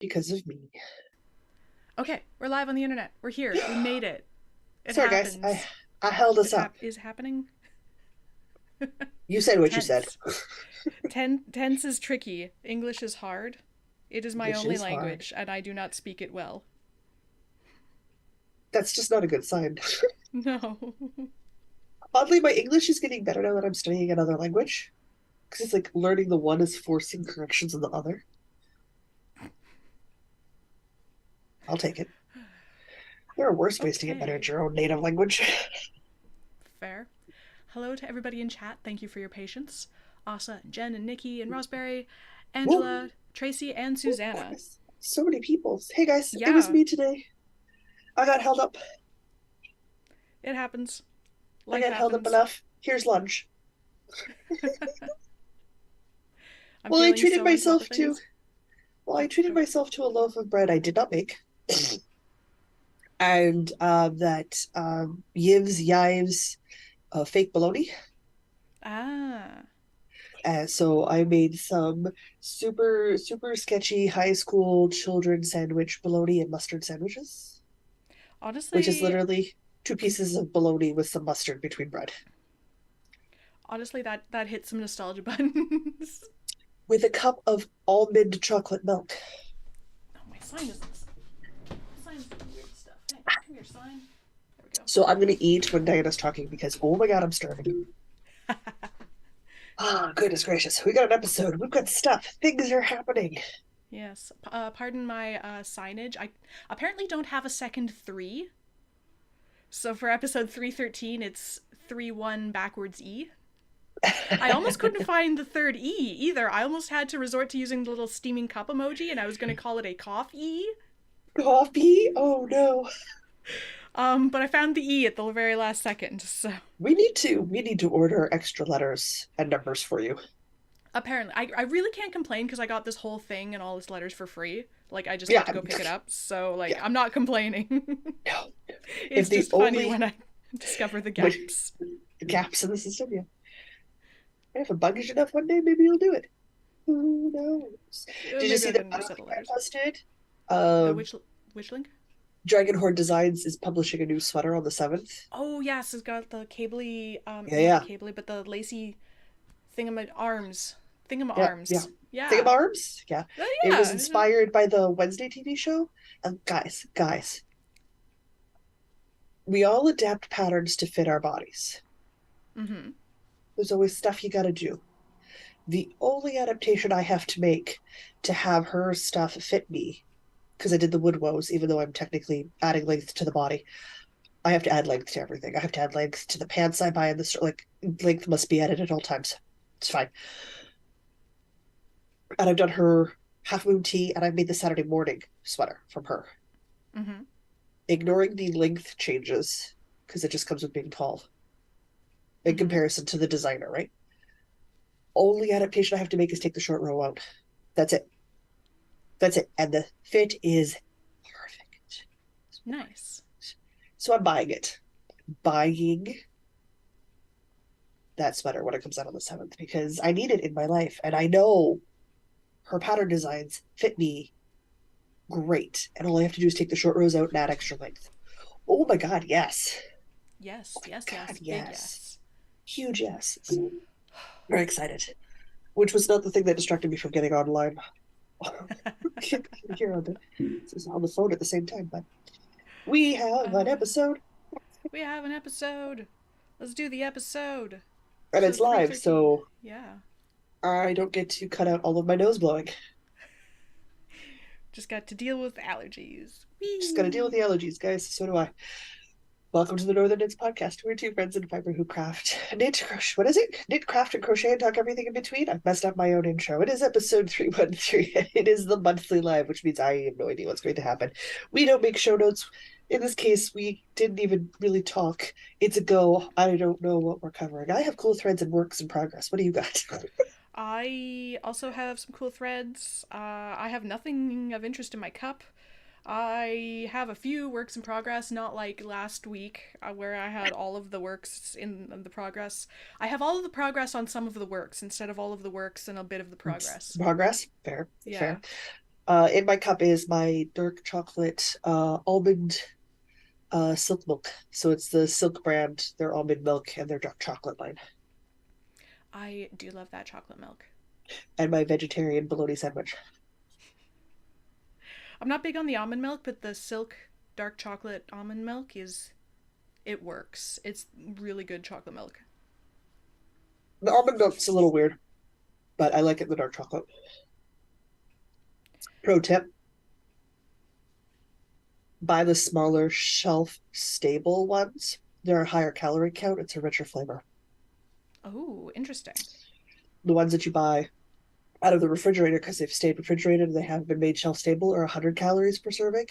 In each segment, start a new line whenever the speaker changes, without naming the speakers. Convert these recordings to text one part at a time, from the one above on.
because of me.
Okay, we're live on the internet. We're here. We made it. It
Sorry, guys. I
happens.
I held us
It
up.
is happening.
You said what you said.
Tense. Tense is tricky. English is hard. It is my
English
only
is hard.
language, and I do not speak it well.
That's just not a good sign.
No.
Oddly, my English is getting better now that I'm studying another language. Because it's like learning the one is forcing corrections in the other. I'll take it. There are worse ways to get better at
Okay.
your own native language.
Fair. Hello to everybody in chat. Thank you for your patience. Asa, Jen, and Nikki, and Raspberry,
Whoa,
Angela, Tracy, and
whoa,
Susanna.
so many people. Hey guys, it was
Yeah,
me today. I got held up.
it happens.
I
Life
got held up
happens.
enough. Here's lunch.
I'm
Well, I
feeling
treated
so on top of
myself to
things.
well, I
Oh,
treated
go ahead.
myself to a loaf of bread I did not make. And that Yves Yives fake bologna.
Ah.
So I made some super sketchy high school children sandwich bologna and mustard sandwiches, which is
Honestly,
literally two pieces of bologna with some mustard between bread,
honestly, that hit some nostalgia buttons.
with a cup of almond chocolate milk.
Oh, my sign is sign's doing weird stuff. Hey, come here, sign. There we
So I'm gonna eat when Diana's talking because oh my god, I'm starving.
go.
Ah, oh, goodness gracious, we got an episode. We've got stuff. Things are happening.
Yes. Pardon my signage. I apparently don't have a second three. So for episode 313, it's 3-1 backwards E. I almost couldn't find the third E either. I almost had to resort to using the little steaming cup emoji, and I was going to call it a cough E.
Coffee? Oh no.
But I found the E at the very last second, so
We need to order extra letters and numbers for you.
apparently I really can't complain because I got this whole thing and all its letters for free. Like I just had
Yeah,
to go pick it up, so like
yeah.
I'm not complaining.
No. If
It's
the
just funny when
only
I discover the
which
gaps.
gaps in the system, yeah. If a bug is enough one day, maybe you'll do it. Who knows? Did you
Maybe
see
I'll
the
get another
other
set of
link I
letters.
posted?
Which link?
Dragonhorn Designs is publishing a new sweater on the 7th.
Oh yes, it's got the cabley,
Yeah,
not the
yeah,
cabley, but the lacy thingama arms, thingama
yeah, yeah.
arms. Yeah,
Thingamarms? Yeah. It was
yeah.
inspired by the Wednesday TV show. And guys, we all adapt patterns to fit our bodies.
Mm-hmm.
There's always stuff you gotta do. The only adaptation I have to make to have her stuff fit me, because I did the wood woes, even though I'm technically adding length to the body, I have to add length to everything. I have to add length to the pants I buy in the store. Like, length must be added at all times. It's fine. And I've done her half moon tea, and I've made the Saturday morning sweater from her,
Mm-hmm.
ignoring the length changes because it just comes with being tall in
Mm-hmm.
comparison to the designer, right? Only adaptation I have to make is take the short row out. That's it. That's it. And the fit is perfect.
Nice.
So I'm buying it. Buying that sweater when it comes out on the 7th because I need it in my life. And I know her pattern designs fit me great. And all I have to do is take the short rows out and add extra length. Oh my God, yes. Oh
Yes,
my
yes,
God,
yes. Big
yes.
yes.
Huge yes. Very excited. Which was not the thing that distracted me from getting online. Here on the phone at the same time, but we have an episode
We have an episode. Let's do the episode.
and it's
Episode
live,
313.
so
Yeah.
I don't get to cut out all of my nose blowing.
Just got to deal with allergies.
Just gotta deal with the
Whee!
allergies, guys. So do I. Welcome to the Northern Knits podcast. We're two friends in fiber who craft, knit, crochet. What is it? Knit, craft, and crochet, and talk everything in between. I've messed up my own intro. It is episode 313. It is the monthly live, which means I have no idea what's going to happen. We don't make show notes. In this case, we didn't even really talk. It's a go. I don't know what we're covering. I have cool threads and works in progress. What do you got?
I also have some cool threads. I have nothing of interest in my cup. I have a few works in progress, not like last week where I had all of the works in the progress. I have all of the progress on some of the works instead of all of the works and a bit of the progress.
Progress? Fair,
Yeah.
fair. In my cup is my dark chocolate almond silk milk. So it's the Silk brand, their almond milk and their dark chocolate line.
I do love that chocolate milk.
And my vegetarian bologna sandwich.
I'm not big on the almond milk, but the Silk dark chocolate almond milk is it works. It's really good chocolate milk.
The almond milk's a little weird, but I like it in the dark chocolate. Pro tip: buy the smaller shelf stable ones. They're a higher calorie count. It's a richer flavor.
Oh, interesting.
The ones that you buy out of the refrigerator because they've stayed refrigerated and they haven't been made shelf stable are 100 calories per serving.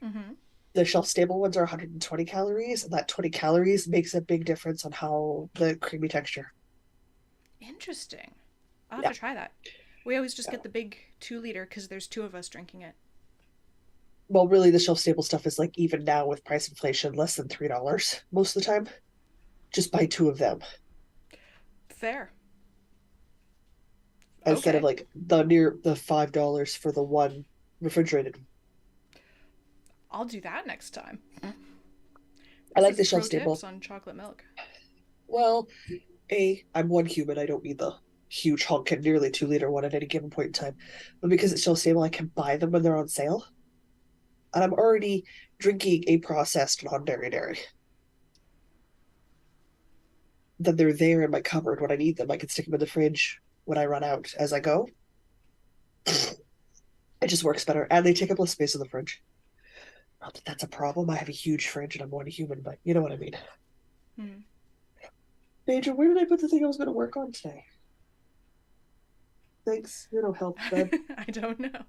Mm-hmm.
The shelf stable ones are 120 calories, and that 20 calories makes a big difference on how the creamy texture.
Interesting. I'll have
Yeah.
to try that. We always just
Yeah.
get the big 2 liter because there's two of us drinking it.
Well, really, the shelf stable stuff is like even now with price inflation, less than $3 most of the time. Just buy two of them
Fair.
instead of
Okay.
like the $5 for the one refrigerated.
I'll do that next time.
I
This
like
is
the shelf
pro
stable.
tips on chocolate milk.
Well, I'm one human. I don't need the huge honking nearly 2 liter one at any given point in time. But because it's shelf stable, I can buy them when they're on sale. And I'm already drinking a processed non-dairy. Then they're there in my cupboard when I need them. I can stick them in the fridge when I run out as I go. It just works better. And they take up less space in the fridge. Not that that's a problem. I have a huge fridge and I'm one human, but you know what I mean.
Hmm.
Major, where did I put the thing I was going to work on today? Thanks. You're no help, babe.
I don't know.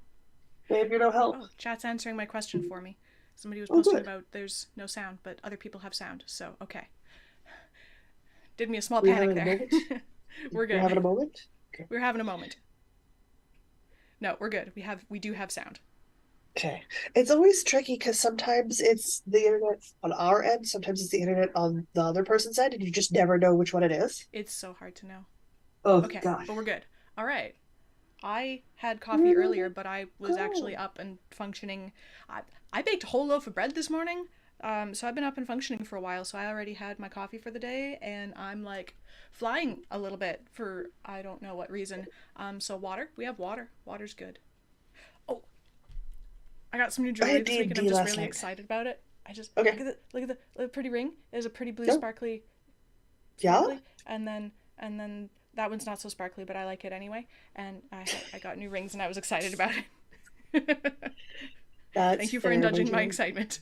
Babe, you're no help.
Oh, chat's answering my question for me. Somebody was
Oh,
posting
good.
about there's no sound, but other people have sound, so okay. Did me a small
Were you
panic
having a
there.
moment?
We're
You're having
good.
a moment? Okay.
We're having a moment. No, we're good. We do have sound.
Okay. It's always tricky because sometimes it's the internet on our end, sometimes it's the internet on the other person's end, and you just never know which one it is.
It's so hard to know.
Oh,
Okay,
gosh.
but we're good. All right. I had coffee
Where did
earlier,
it
but I was actually
go?
up and functioning. I baked a whole loaf of bread this morning. So I've been up and functioning for a while, so I already had my coffee for the day, and I'm like flying a little bit for I don't know what reason. So water, we have water. Water's good. Oh, I got some new
I
jewelry
had
this week, and
D&D
I'm just
last
really
night.
excited about it. I just
Okay.
look at the pretty ring. It is a pretty blue
No? Yeah?
sparkly, and then that one's not so sparkly, but I like it anyway. And I got new rings, and I was excited about it.
That's
Thank you for
fair, my
indulging my
dear.
excitement.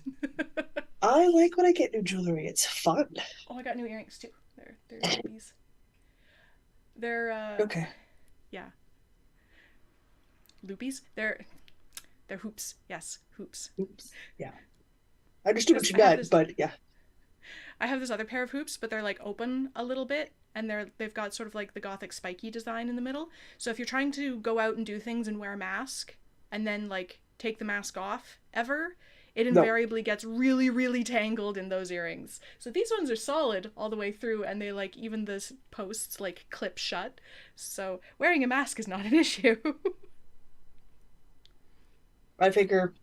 I like when I get new jewelry. It's fun.
Oh, I got new earrings too. They're rubies. They're
Okay.
yeah, loopies. They're hoops. Yes, hoops.
Oops. Yeah. I understood what
Because
you meant, but yeah.
I have this other pair of hoops, but they're like open a little bit, and they've got sort of like the gothic spiky design in the middle. So if you're trying to go out and do things and wear a mask, and then like take the mask off ever, it
No.
invariably gets really really tangled in those earrings. So these ones are solid all the way through, and they like even the posts like clip shut. So wearing a mask is not an issue.
I figure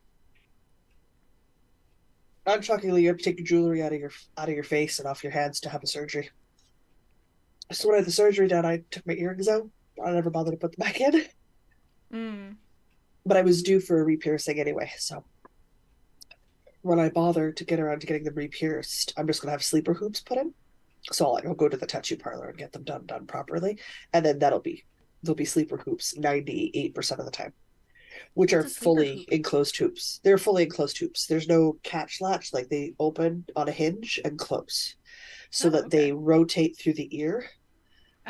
unshockingly you have to take the jewelry out of your face and off your hands to have a surgery. So when I had the surgery done, I took my earrings out. I never bothered to put them back in.
Mm.
But I was due for a re-piercing anyway, so when I bother to get around to getting them re-pierced, I'm just gonna have sleeper hoops put in. So I'll go to the tattoo parlor and get them done properly, and then they'll be sleeper hoops 98% of the time, which
What's
are
a sleeper
fully
hoop?
enclosed hoops. They're fully enclosed hoops. There's no catch latch, like they open on a hinge and close, so
Oh,
that
okay.
they rotate through the ear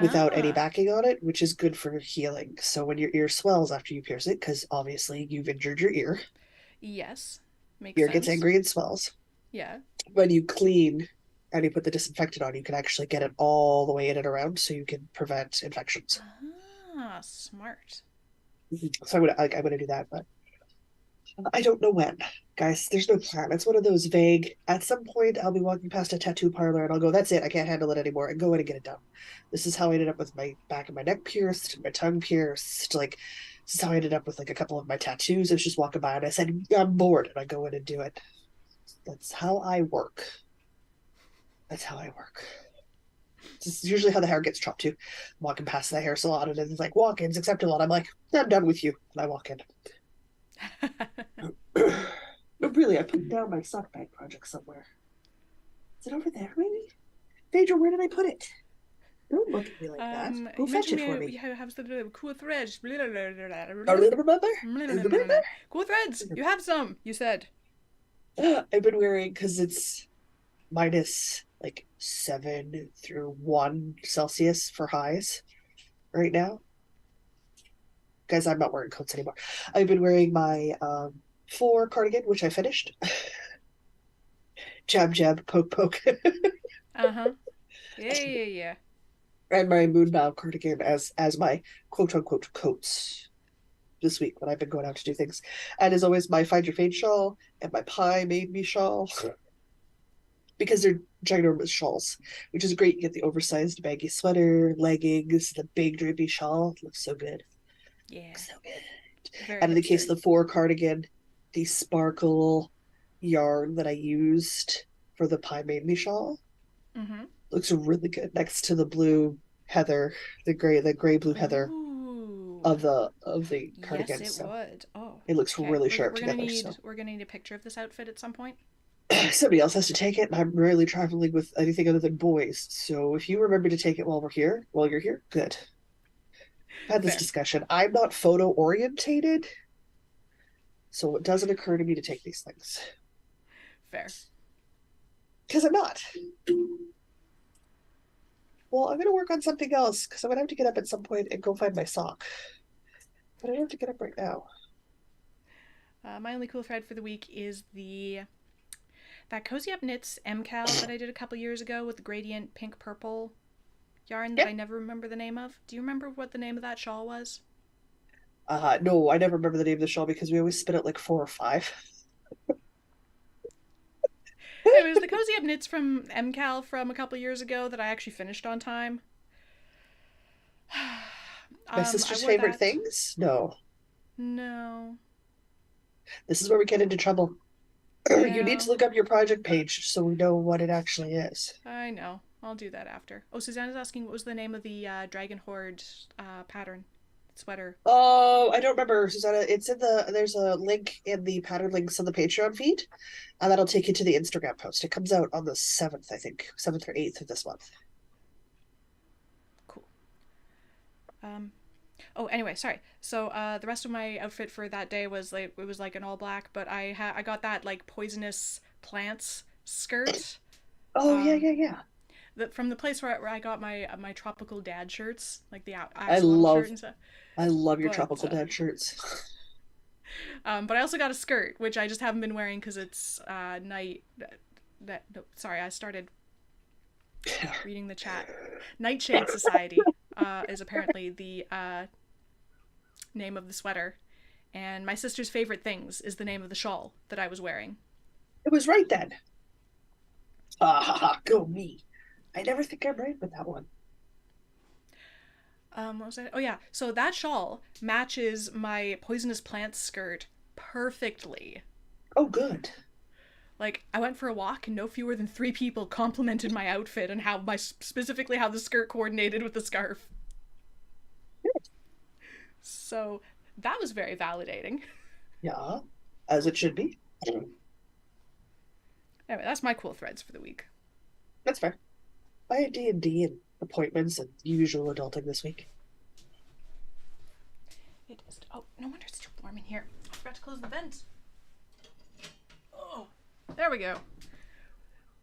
without any
Ah,
backing on it, which is good for healing. So when your ear swells after you pierce it, because obviously you've injured
yes, makes
ear gets
sense.
angry and swells.
Yeah.
When you clean and you put the disinfectant on, you can actually get it all the way in and around, so you can prevent infections.
Ah, smart.
So I'm gonna do that, but I don't know when, guys. There's no plan. It's one of those vague. At some point, I'll be walking past a tattoo parlor and I'll go, "That's it. I can't handle it anymore," and go in and get it done. This is how I ended up with my back of my neck pierced, my tongue pierced. Like, This is how I ended up with like a couple of my tattoos. I was just walking by and I said, I'm bored, and I go in and do it. That's how I work. That's how I work. This is usually how the hair gets chopped too. I'm walking past the hair salon and it's like walk-ins acceptable. And I'm like, I'm done with you. And I walk in. But really, I put down my sock bag project somewhere. Is it over there, maybe? Phaedra, where did I put it? Don't look at me like that. Go
You
fetch
mentioned
it for
me
me.
have the cool threads.
A little remember?
Cool threads. You have some. You said.
I've been wearing because it's minus like 7 through 1 Celsius for highs right now. Guys, I'm not wearing coats anymore. I've been wearing my 4 cardigan, which I finished. Jab, jab, poke, poke.
Uh-huh. Yeah.
And my moonbow cardigan as my quote unquote coats this week when I've been going out to do things. And as always, my Find Your Fade shawl and my Pie Made Me shawl. Because they're ginormous shawls, which is great. You get the oversized baggy sweater, leggings, the big drippy shawl. It looks so good.
Yeah.
Looks so good.
Very
And in the case
hipster.
of the 4 cardigan, the sparkle yarn that I used for the Pie Made Me shawl
Mm-hmm.
looks really good next to the blue heather, the gray blue heather
Ooh.
of the
Yes,
cardigan.
it
So
would. Oh.
it looks
Okay.
really
We're,
sharp
we're gonna
together.
need
So
we're gonna need a picture of this outfit at some point.
somebody else has to take it, and I'm rarely traveling with anything other than boys. So if you remember to take it while you're here, good. I've had this
Fair.
discussion. I'm not photo orientated, so it doesn't occur to me to take these things
Fair.
because I'm not. Well, I'm gonna work on something else because I'm gonna have to get up at some point and go find my sock. But I don't have to get up right now.
My only cool thread for the week is the that Cozy Up Knits MCAL that I did a couple years ago with the gradient pink purple yarn that
Yeah.
I never remember the name of. Do you remember what the name of that shawl was?
No, I never remember the name of the shawl because we always spin it like 4 or 5.
It was the Cozy Up Knits from MCAL from a couple years ago that I actually finished on time.
My
I
sister's
wore
favorite
that.
things? No.
No.
This is where we get into trouble. You need
Yeah,
to look up your project page so we know what it actually is.
I know. I'll do that after. Oh, Suzanne's asking what was the name of the Dragon Horde pattern sweater.
Oh, I don't remember, Susanna. There's a link in the pattern links on the Patreon feed, and that'll take you to the Instagram post. It comes out on the 7th, I think, 7th or 8th of this month.
Cool. Um, Oh, anyway, sorry. So the rest of my outfit for that day was like it was like an all black, but I got that like poisonous plants skirt.
Oh, yeah,
Um,
yeah, yeah.
from the place where I got my tropical dad shirts, like the
I
axolotl shirt
love
and stuff.
I love your
But
tropical dad shirts.
but I also got a skirt, which I just haven't been wearing because it's night. No, sorry, I started reading the chat. Nightshade Society is apparently the name of the sweater, and my sister's favorite things is the name of the shawl that I was wearing.
It was right then. Ah, ha, ha, go me. I never think I'm right with that one.
What was I? Oh yeah, so that shawl matches my poisonous plants skirt perfectly.
Oh, good.
Like I went for a walk, and no fewer than 3 people complimented my outfit and how my specifically how the skirt coordinated with the scarf. So that was very validating.
Yeah, as it should be.
Anyway, that's my cool threads for the week.
That's fair. I had D&D and appointments and usual adulting this week.
It is. Oh, no wonder it's too warm in here. I forgot to close the vent. Oh, there we go.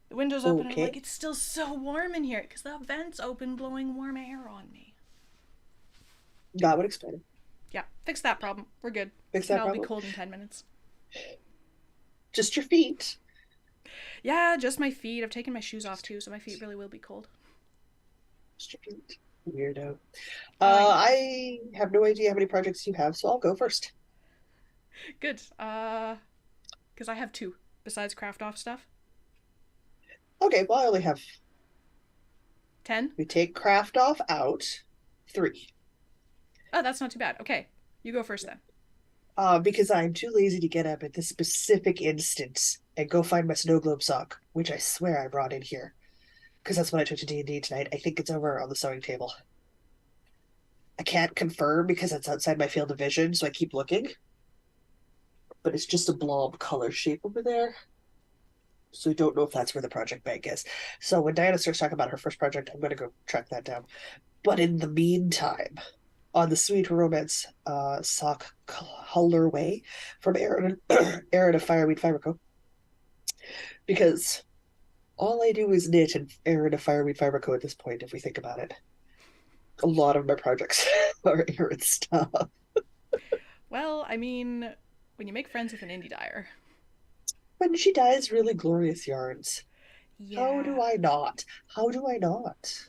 The window's open, and I'm
Okay.
like, it's still so warm in here because the vent's open, blowing warm air on me.
That would explain it.
Yeah, fix that problem. We're good.
Fix
And
that
I'll be
problem.
cold in 10 minutes.
Just your feet.
Yeah, just my feet. I've taken my shoes off too, so my feet really will be cold.
Just your feet. Weirdo.
I know.
I have no idea how many projects you have, so I'll go first.
Good. Because I have 2 besides craft off stuff.
Okay, well, I only have.
10.
We take craft off out. 3.
Oh, that's not too bad. Okay. You go first then.
Because I'm too lazy to get up at this specific instance and go find my snow globe sock, which I swear I brought in here, because that's what I took to D&D tonight. I think it's over on the sewing table. I can't confirm because it's outside my field of vision, so I keep looking. But it's just a blob color shape over there. So I don't know if that's where the project bag is. So when Diana starts talking about her first project, I'm going to go track that down. But in the meantime, on the Sweet Romance sock colorway from Aaron, Aaron of Fireweed Fiber Co. Because all I do is knit and Aaron of Fireweed Fiber Co. at this point, if we think about it. A lot of my projects are Aaron stuff.
Well, I mean, when you make friends with an indie dyer.
When she dyes really glorious yarns. How
Yeah.
do I not? How do I not?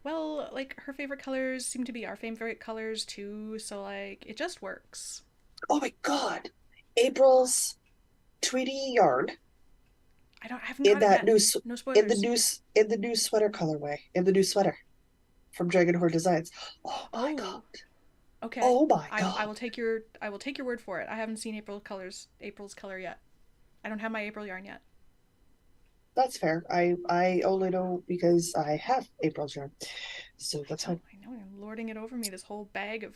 Well, like, her favorite colors seem to be our favorite colors too, so, like, it just works.
Oh my god. April's Tweety yarn
I haven't
in
got it
that
yet.
new
No
in the
spoilers.
new in the new sweater colorway, in the new sweater from Dragon Horde Designs. Oh my
Oh,
god.
okay.
Oh my
I
god.
will take your word for it. I haven't seen April's color yet. I don't have my April yarn yet.
That's fair. I only know because I have April's yarn. So that's fine.
I know you're lording it over me, this whole bag of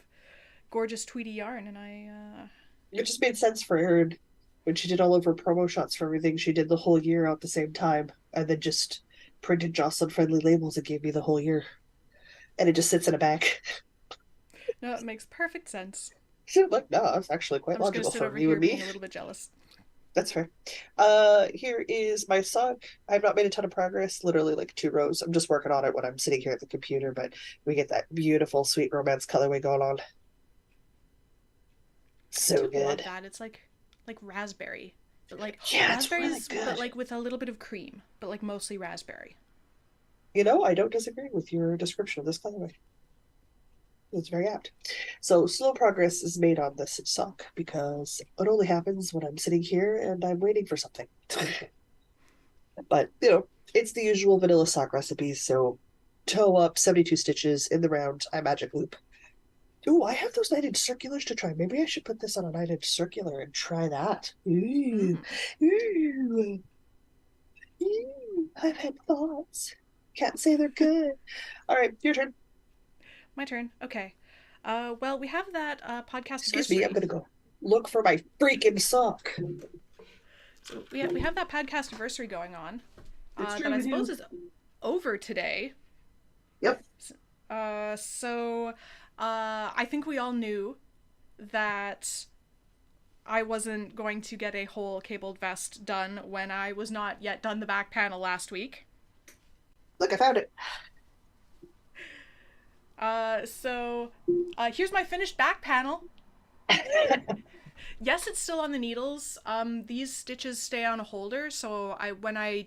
gorgeous Tweety yarn, and
It just made sense for Erin when she did all of her promo shots for everything she did the whole year at the same time, and then just printed Jocelyn friendly labels and gave me the whole year. And it just sits in a bag.
no, it makes perfect sense.
So I'm like, no, that's actually quite
I'm just gonna
logical
sit
for
over
you
here
and
being
me.
a little bit jealous.
That's fair. Here is my sock. I've not made a ton of progress, literally like 2 rows. I'm just working on it when I'm sitting here at the computer, but we get that beautiful sweet romance colorway going on.
I
So
do love
good.
that. It's like raspberry, but like
Yeah, it's really
raspberries, but
good.
like with a little bit of cream, but like mostly raspberry.
I don't disagree with your description of this colorway. It's very apt. So slow progress is made on this sock because it only happens when I'm sitting here and I'm waiting for something. But it's the usual vanilla sock recipe. So toe up, 72 stitches in the round, I magic loop. Ooh, I have those knighted circulars to try. Maybe I should put this on a knighted circular and try that. Ooh,
Mm,
ooh, ooh. I've had thoughts. Can't say they're good. All right, your turn.
my turn. Okay. Well, we have that podcast
Excuse me, I'm
anniversary.
gonna go look for my freaking sock.
So we have that podcast anniversary going on.
It's
That
true,
I
we
suppose
do.
is over today.
Yep.
So I think we all knew that I wasn't going to get a whole cabled vest done when I was not yet done the back panel last week.
Look, I found it.
Here's my finished back panel. Yes, it's still on the needles. These stitches stay on a holder, so when I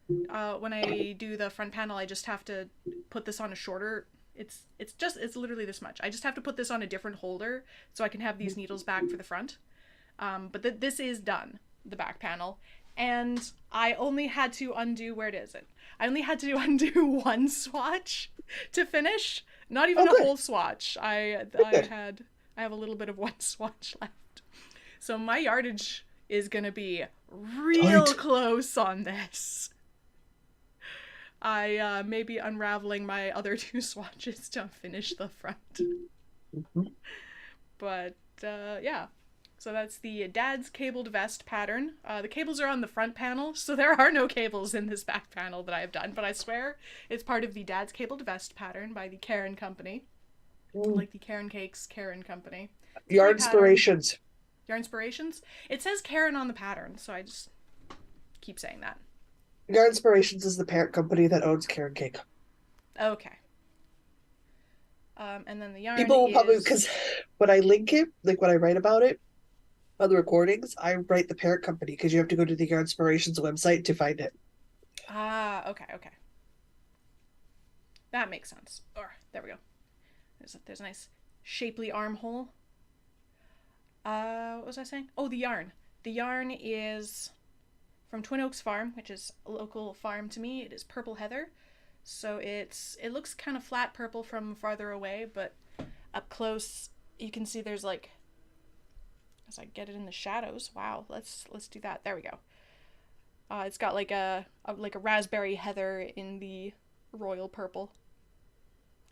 do the front panel, I just have to put this on a shorter. It's literally this much. I just have to put this on a different holder so I can have these needles back for the front. But this is done, the back panel, and I only had to undo where it is. I only had to undo one swatch to finish. Not
Oh,
even a
good.
whole swatch.
Good.
I have a little bit of one swatch left. So my yardage is gonna be real
Tight.
close on this. I may be unraveling my other two swatches to finish the front.
Mhm.
But yeah. So that's the Dad's cabled vest pattern. The cables are on the front panel, so there are no cables in this back panel that I have done, but I swear it's part of the Dad's cabled vest pattern by the Karen Company.
Mm.
Like the Karen Cakes Karen Company. It's a
Your
great pattern.
inspirations.
Your inspirations? It says Karen on the pattern, so I just keep saying that.
Your inspirations is the parent company that owns Karen Cake.
Okay. And then the yarn
People will probably
is
because when I link it, like when I write about it on the recordings, I write the parent company because you have to go to the Your Inspirations website to find it.
okay. That makes sense. Or there we go. There's a nice shapely armhole. What was I saying? Oh, the yarn. The yarn is from Twin Oaks Farm, which is a local farm to me. It is purple heather. So it looks kind of flat purple from farther away, but up close you can see there's like, as I get it in the shadows. Wow, let's do that. There we go. It's got like a raspberry heather in the royal purple.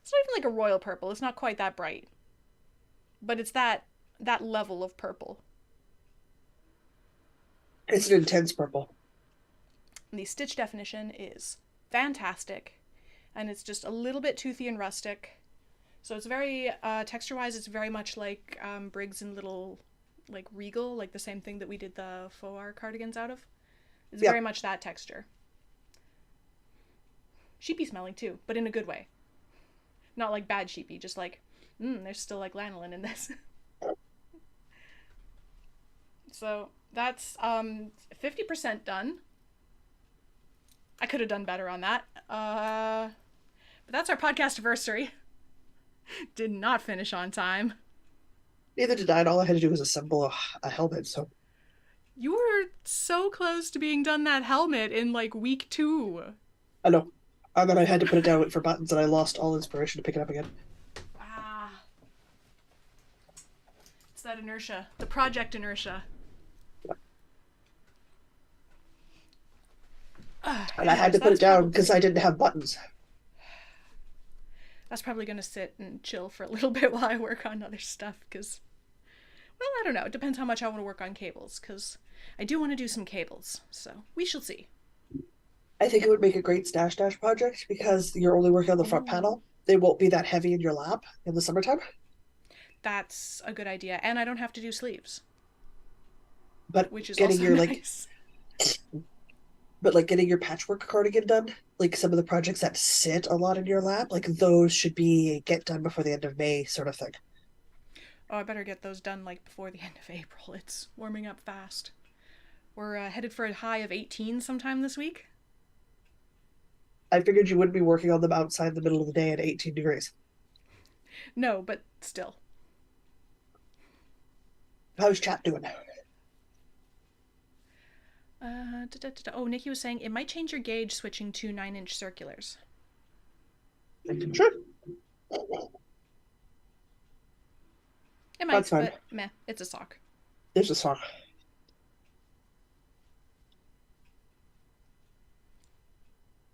It's not even like a royal purple. It's not quite that bright, but it's that level of purple.
It's an intense purple.
And the stitch definition is fantastic, and it's just a little bit toothy and rustic. So it's very texture-wise. It's very much like Briggs and Little, like Regal, like the same thing that we did the faux art cardigans out of. It's
Yeah.
very much that texture. Sheepy smelling too, but in a good way. Not like bad sheepy, just like, there's still like lanolin in this. So that's 50% done. I could have done better on that. But that's our podcast anniversary. Did not finish on time.
Neither did I. And all I had to do was assemble a helmet. So
You were so close to being done that helmet in like week 2.
I know. And then I had to put it down, wait for buttons, and I lost all inspiration to pick it up again.
Ah. It's that inertia. The project inertia.
And I had to put it down because I didn't have buttons.
That's probably going to sit and chill for a little bit while I work on other stuff because, well, I don't know. It depends how much I want to work on cables because I do want to do some cables. So we shall see.
I think it would make a great stash dash project because you're only working on the front panel. They won't be that heavy in your lap in the summertime.
That's a good idea. And I don't have to do sleeves.
But
which is
getting
also
your
nice.
like getting your patchwork cardigan done, like some of the projects that sit a lot in your lap, like those should be get done before the end of May sort of thing.
Oh, I better get those done like before the end of April. It's warming up fast. We're headed for a high of 18 sometime this week.
I figured you wouldn't be working on them outside in the middle of the day at 18 degrees.
No, but still.
How's chat doing?
Oh, Nikki was saying it might change your gauge switching to 9-inch circulars.
Sure.
It might,
That's fine.
but meh, it's a sock.
There's a song.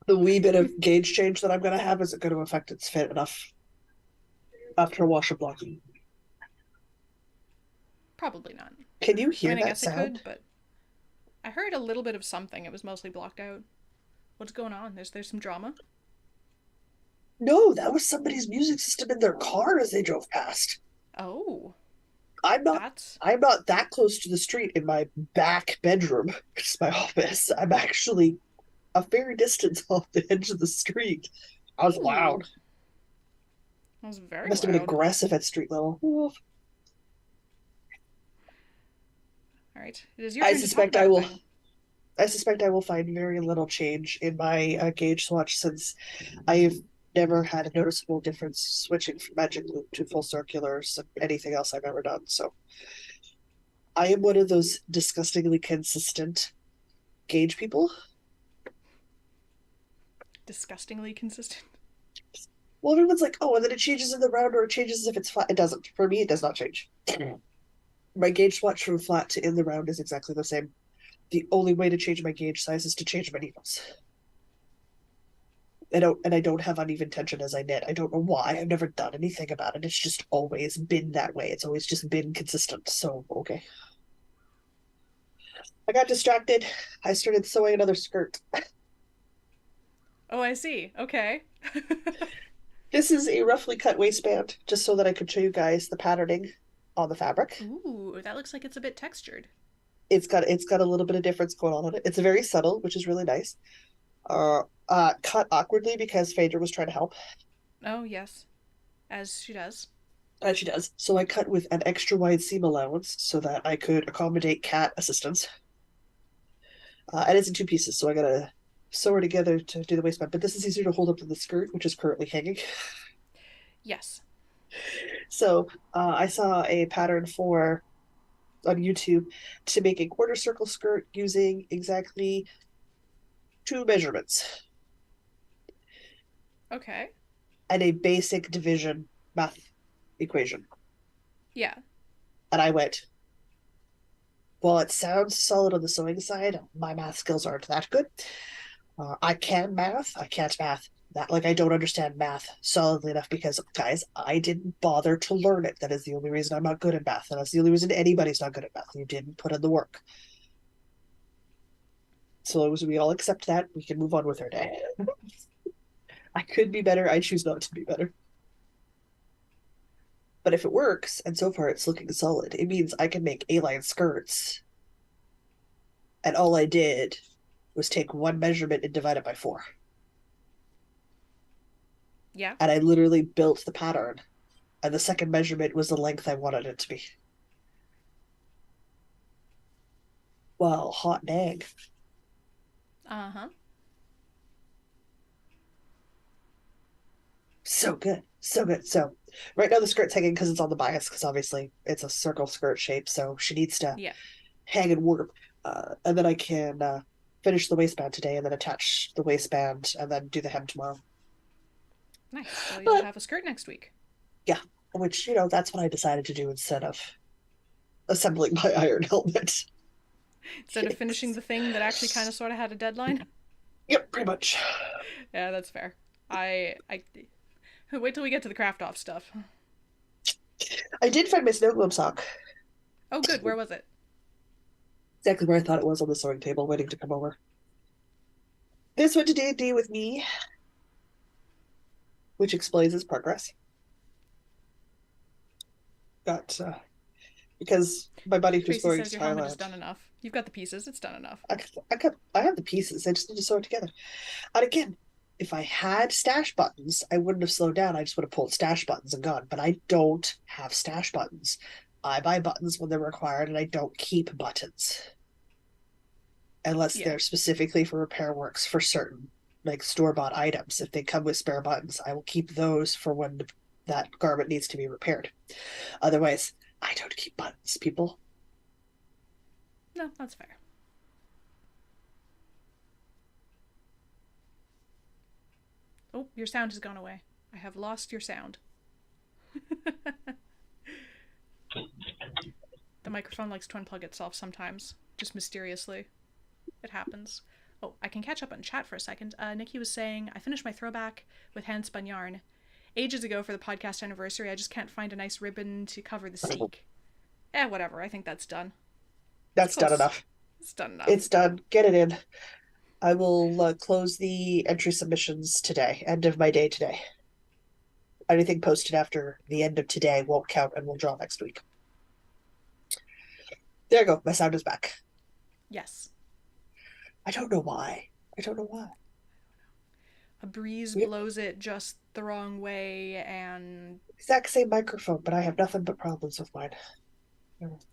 The wee bit of gauge change that I'm going to have isn't going to affect its fit enough after a wash and block.
Probably not.
Can you hear
I
that
guess
sound?
it could, but I heard a little bit of something. It was mostly blocked out. What's going on? There's some drama.
No, that was somebody's music system in their car as they drove past.
Oh,
I'm not
that's
I'm not that close to the street in my back bedroom, which is my office. I'm actually a fair distance off the edge of the street. I was loud.
that was very
Must have been
loud.
aggressive at street level.
All right, it is your
I
turn to
suspect
talk
I
about
will.
a thing.
I suspect I will find very little change in my gauge swatch since I've never had a noticeable difference switching from magic loop to full circulars and anything else I've ever done. So I am one of those disgustingly consistent gauge people.
Disgustingly consistent.
Well, everyone's like, oh, and then it changes in the round or it changes as if it's flat. It doesn't. For me, it does not change. My gauge swatch from flat to in the round is exactly the same. The only way to change my gauge size is to change my needles. I don't have uneven tension as I knit. I don't know why. I've never done anything about it. It's just always been that way. It's always just been consistent. So okay. I got distracted. I started sewing another skirt.
Oh, I see. Okay.
This is a roughly cut waistband, just so that I could show you guys the patterning on the fabric.
Ooh, that looks like it's a bit textured.
It's got a little bit of difference going on it. It's very subtle, which is really nice. Cut awkwardly because Phaedra was trying to help.
Oh, yes. As she does.
And she does. So I cut with an extra wide seam allowance so that I could accommodate cat assistance. And it's in two pieces, so I gotta sew her together to do the waistband. But this is easier to hold up than the skirt, which is currently hanging.
Yes.
So I saw a pattern for on YouTube to make a quarter circle skirt using exactly 2 measurements
Okay.
and a basic division math equation.
Yeah.
And I went, well, it sounds solid on the sewing side. My math skills aren't that good. I can math. I can't math that. Like, I don't understand math solidly enough because, guys, I didn't bother to learn it. That is the only reason I'm not good at math. And that's the only reason anybody's not good at math. You didn't put in the work. So long as we all accept that, we can move on with our day. I could be better. I choose not to be better. But if it works, and so far it's looking solid, it means I can make A-line skirts. And all I did was take one measurement and divide it by 4.
Yeah.
And I literally built the pattern. And the second measurement was the length I wanted it to be. Well, hot dang.
Uh huh.
So good. So good. So right now the skirt's hanging because it's on the bias, because obviously it's a circle skirt shape, so she needs to
Yeah.
hang and warp. And then I can finish the waistband today and then attach the waistband and then do the hem tomorrow.
Nice. So you'll
But
have a skirt next week.
yeah, which, that's what I decided to do instead of assembling my iron helmet.
Instead of finishing the thing that actually kind of sort of had a deadline.
Yep, pretty much.
Yeah, that's fair. I wait till we get to the craft off stuff.
I did find my snow globe sock.
Oh, good. Where was it?
Exactly where I thought it was, on the sewing table, waiting to come over. This went to D&D with me, which explains its progress. Got because my buddy who's
Tracy
going
says
to
your helmet is
Thailand.
done enough. You've got the pieces. It's done enough.
I have the pieces. I just need to sew it together. And again, if I had stash buttons, I wouldn't have slowed down. I just would have pulled stash buttons and gone. But I don't have stash buttons. I buy buttons when they're required, and I don't keep buttons unless
Yeah.
they're specifically for repair works for certain, like, store-bought items. If they come with spare buttons, I will keep those for when that garment needs to be repaired. Otherwise, I don't keep buttons, people.
No, that's fair. Oh, your sound has gone away. I have lost your sound. The microphone likes to unplug itself sometimes, just mysteriously. It happens. Oh, I can catch up on chat for a second. Nikki was saying, I finished my throwback with hand spun yarn ages ago for the podcast anniversary. I just can't find a nice ribbon to cover the seek. Whatever. I think that's done.
That's done enough.
It's done enough.
It's done. Get it in. I will close the entry submissions today, end of my day today. Anything posted after the end of today won't count and will draw next week. There you go. My sound is back.
Yes.
I don't know why.
A breeze blows it just the wrong way, and
exact same microphone, but I have nothing but problems with mine.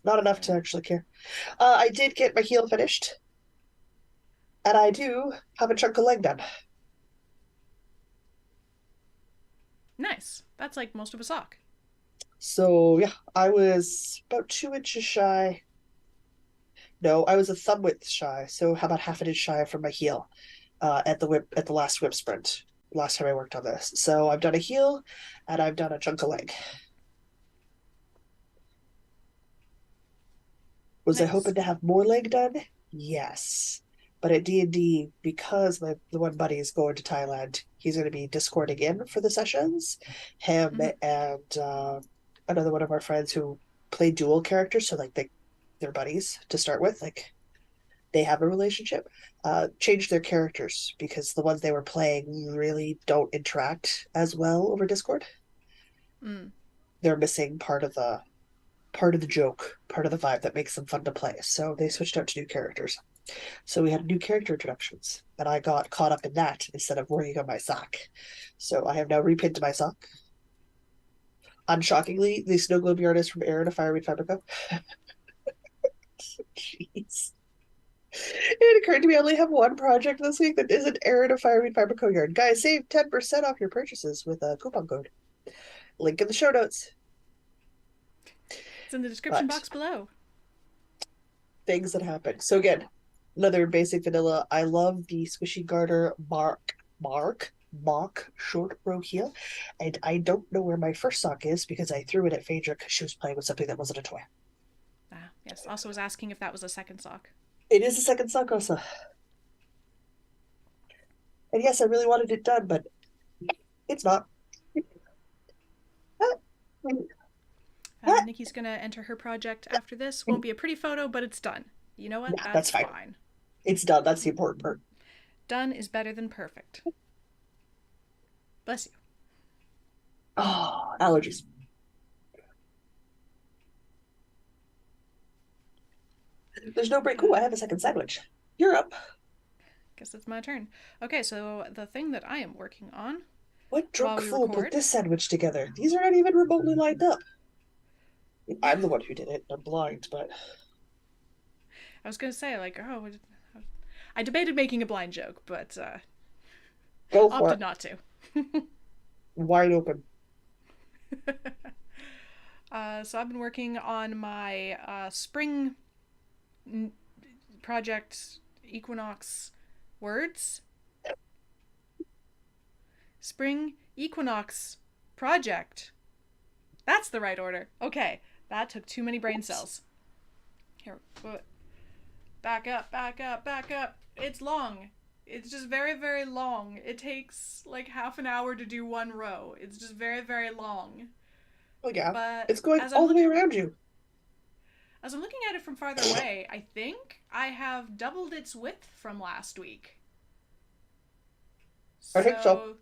Not enough to actually care. I did get my heel finished, and I do have a chunk of leg done.
Nice. That's like most of a sock.
So yeah, I was about 2 inches shy. No, I was a thumb width shy. So how about half an inch shy from my heel at the last whip sprint. Last time I worked on this. So I've done a heel, and I've done a chunk of leg. Was I hoping to have more leg done? Yes. But at D&D, because the one buddy is going to Thailand, he's going to be Discording in for the sessions. Him and another one of our friends who play dual characters, so like they're buddies to start with, like they have a relationship, changed their characters because the ones they were playing really don't interact as well over Discord. They're missing part of the joke, part of the vibe that makes them fun to play. So they switched out to new characters. So we had new character introductions, and I got caught up in that instead of working on my sock. So I have now repinned my sock. Unshockingly, the snow globe yarn is from Erin of Fireweed Fabric Co. Jeez. It occurred to me I only have one project this week that isn't Erin of Fireweed Fabric Co. yarn. Guys, save 10% off your purchases with a coupon code. Link in the show notes.
It's in the description box below.
Things that happen. So again, another basic vanilla. I love the Squishy Garter Mark mock short row heel, and I don't know where my first sock is because I threw it at Phaedra because she was playing with something that wasn't a toy.
Ah, yes. Also was asking if that was a second sock.
It is a second sock also. And yes, I really wanted it done, but it's not.
Nikki's gonna enter her project after this. Won't be a pretty photo, but it's done. You know what?
Yeah,
That's
that's fine.
fine.
It's done. That's the important part.
Done is better than perfect. Bless you.
Oh, allergies. There's no break. Ooh, I have a second sandwich. You're up.
Guess it's my turn. Okay, so the thing that I am working on
What
while
drunk
we
fool put
record.
this sandwich together? These are not even remotely lined up. I'm the one who did it. I'm blind, but
I was gonna say, like, oh, I debated making a blind joke, but
go for
opted
it.
not to.
Wide open.
So I've been working on my spring project equinox words. Spring equinox project. That's the right order. Okay, that took too many brain cells. Here, back up, back up, back up. It's long. It's just very, very long. It takes like half an hour to do one row. It's just very, very long.
Oh yeah,
But
it's going all the way around you.
as I'm looking at it from farther away, I think I have doubled its width from last week.
I think so.
So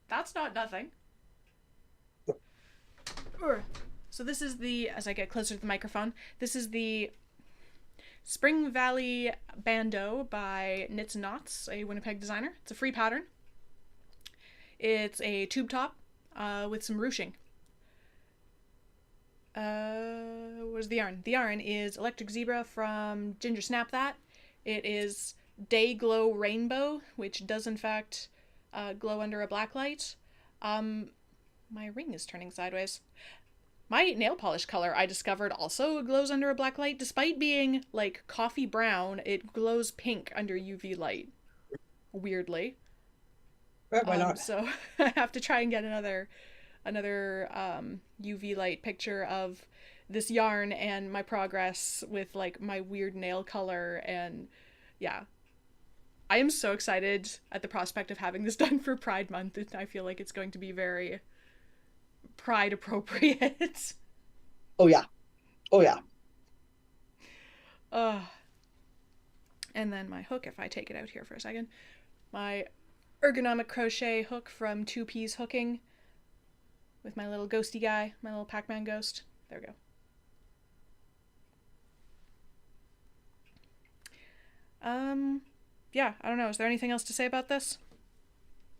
that's not nothing. So this is the, as I get closer to the microphone, this is the Spring Valley Bandeau by Knits and Knots, a Winnipeg designer. It's a free pattern. It's a tube top with some ruching. Where's the yarn? The yarn is Electric Zebra from Ginger Snap That. It is Day Glow Rainbow, which does in fact glow under a black light. My ring is turning sideways. My nail polish color, I discovered, also glows under a black light. Despite being like coffee brown, it glows pink under UV light. Weirdly.
Why not?
So I have to try and get another UV light picture of this yarn and my progress with like my weird nail color. And yeah, I am so excited at the prospect of having this done for Pride Month. I feel like it's going to be very Pride appropriate.
Oh yeah. Oh yeah.
And then my hook, if I take it out here for a second, my ergonomic crochet hook from Two Peas Hooking with my little ghosty guy, my little Pac-Man ghost. There we go. Yeah, I don't know. Is there anything else to say about this?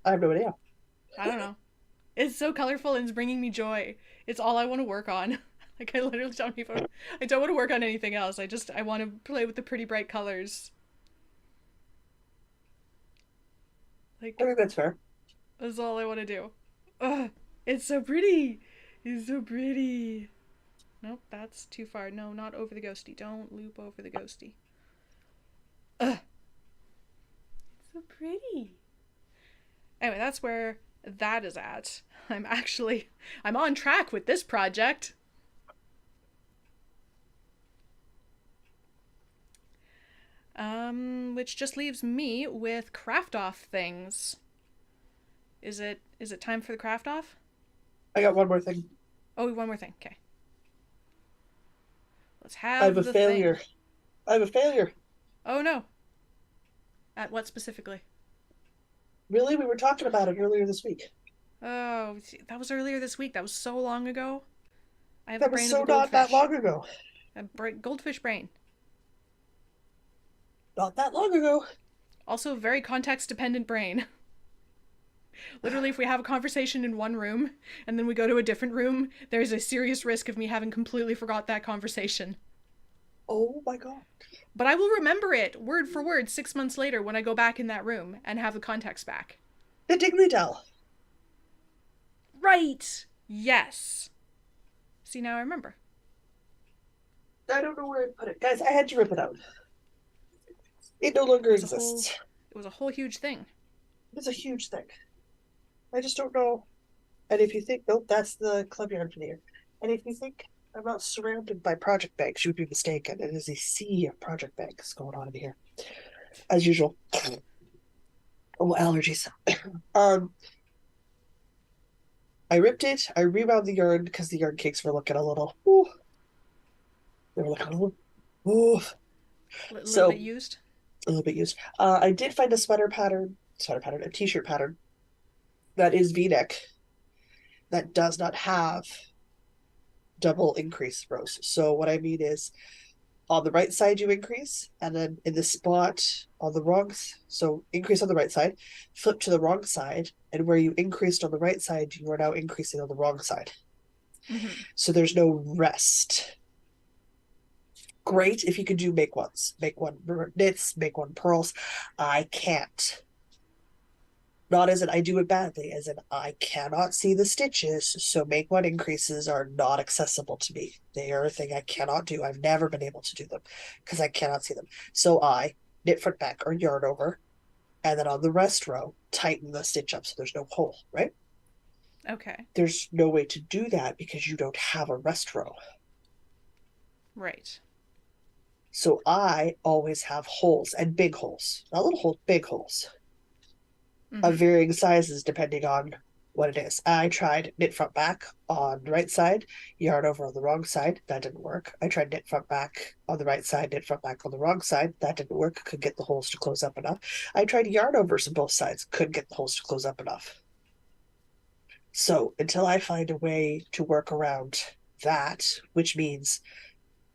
I have no idea.
I don't know. It's so colorful and it's bringing me joy. It's all I want to work on. Like, I literally I don't want to work on anything else. I want to play with the pretty bright colors. Like,
I think that's fair.
that's all I want to do. Ugh, it's so pretty. It's so pretty. Nope, that's too far. No, not over the ghosty. Don't loop over the ghosty. Ugh. It's so pretty. Anyway, that's where that is at. I'm on track with this project. Which just leaves me with craft off things. Is it time for the craft off?
I got one more thing.
Oh, one more thing. Okay. Let's
I have
have
a
the
failure.
thing.
I have a failure.
Oh no. At what specifically?
Really? We were talking about it earlier this week.
Oh, that was earlier this week. That was so long ago. I have the
That was
brain
so
of a
not that
goldfish.
long ago.
Goldfish brain.
Not that long ago.
Also, very context dependent brain. Literally, if we have a conversation in one room and then we go to a different room, there's a serious risk of me having completely forgot that conversation.
Oh my god.
But I will remember it word for word 6 months later when I go back in that room and have the context back.
The Diggly Dell.
Right! Yes. See, now I remember.
I don't know where I put it. Guys, I had to rip it out. It no longer exists.
It was a whole huge thing.
It's a huge thing. I just don't know. And if you think, nope, that's the club yard for the year. And if you think I'm not surrounded by project bags, you would be mistaken. It is a sea of project bags going on in here, as usual. Oh, allergies. Um, I ripped it. I rewound the yarn because the yarn cakes were looking a little. Ooh, they were looking a little. Ooh.
A little bit
So
used.
a little bit used. I did find a sweater pattern, a t-shirt pattern that is V-neck that does not have double increase rows. So what I mean is on the right side you increase, and then in the spot on the wrong, so increase on the right side, flip to the wrong side, and where you increased on the right side, you are now increasing on the wrong side.
Mm-hmm.
So there's no rest. Great if you could do make ones, make one knits, make one pearls. I can't. Not as in I do it badly, as in I cannot see the stitches, so make one increases are not accessible to me. They are a thing I cannot do. I've never been able to do them because I cannot see them. So I knit front back or yarn over, and then on the rest row, tighten the stitch up so there's no hole, right?
Okay.
There's no way to do that because you don't have a rest row.
Right.
So I always have holes and big holes, not little holes, big holes of
Mm-hmm.
varying sizes depending on what it is. I tried knit front back on the right side, yarn over on the wrong side. That didn't work. I tried knit front back on the right side, knit front back on the wrong side. That didn't work. Couldn't get the holes to close up enough. I tried yarn overs on both sides. Couldn't get the holes to close up enough. So until I find a way to work around that, which means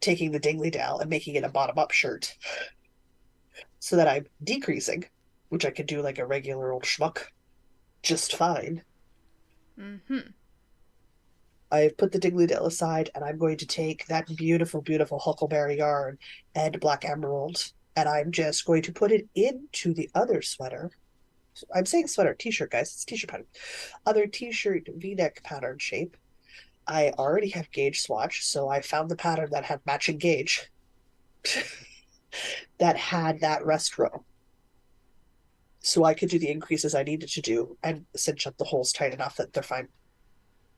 taking the Dingley Dell and making it a bottom up shirt so that I'm decreasing, which I could do like a regular old schmuck just fine.
Mm-hmm.
I've put the Dingley Dell aside and I'm going to take that beautiful, beautiful Huckleberry yarn and Black Emerald and I'm just going to put it into the other sweater. I'm saying sweater, t-shirt, guys. It's t-shirt pattern. Other t-shirt V-neck pattern shape. I already have gauge swatch, so I found the pattern that had matching gauge that had that rest row. So I could do the increases I needed to do and cinch up the holes tight enough that they're fine.